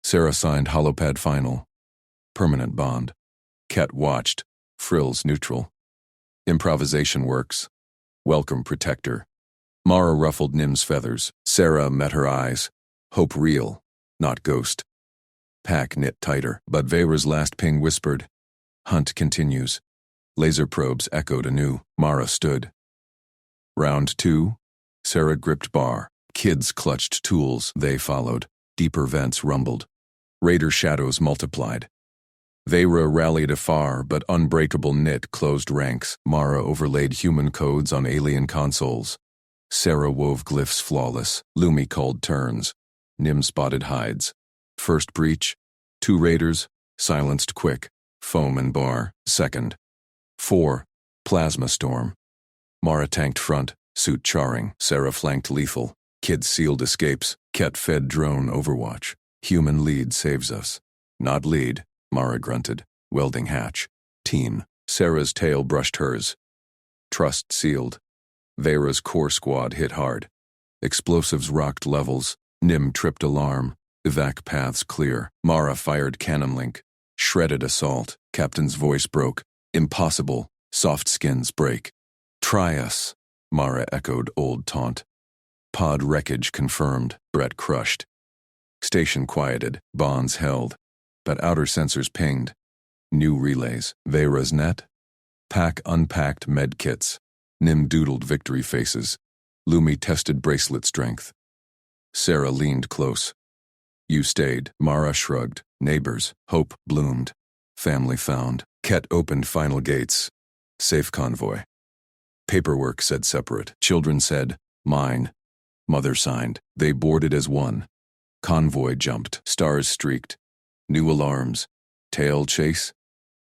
Sarah signed holopad final. Permanent bond. Ket watched. Frills neutral. Improvisation works. Welcome protector. Mara ruffled Nim's feathers. Sarah met her eyes. Hope real, not ghost. Pack knit tighter, but Vera's last ping whispered. Hunt continues. Laser probes echoed anew. Mara stood. Round 2. Sarah gripped bar. Kids clutched tools. They followed. Deeper vents rumbled. Raider shadows multiplied. Vera rallied afar, but unbreakable knit closed ranks. Mara overlaid human codes on alien consoles. Sarah wove glyphs flawless. Lumi called turns. Nim spotted hides. First breach. 2 raiders. Silenced quick. Foam and bar. Second. 4. Plasma storm. Mara tanked front. Suit charring. Sarah flanked lethal. Kid sealed escapes. Ket fed drone overwatch. Human lead saves us. Not lead. Mara grunted. Welding hatch. Team. Sarah's tail brushed hers. Trust sealed. Vera's core squad hit hard. Explosives rocked levels. Nim tripped alarm. Evac paths clear. Mara fired cannon link. Shredded assault. Captain's voice broke. Impossible. Soft skins break. Try us. Mara echoed old taunt. Pod wreckage confirmed. Brett crushed. Station quieted. Bonds held. But outer sensors pinged. New relays. Vera's net. Pack unpacked medkits. Nim doodled victory faces. Lumi tested bracelet strength. Sarah leaned close. You stayed. Mara shrugged. Neighbors. Hope bloomed. Family found. Ket opened final gates. Safe convoy. Paperwork said separate. Children said, mine. Mother signed. They boarded as one. Convoy jumped. Stars streaked. New alarms. Tail chase.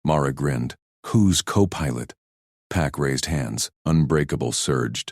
Mara grinned. Who's co-pilot? Pack raised hands. Unbreakable surged.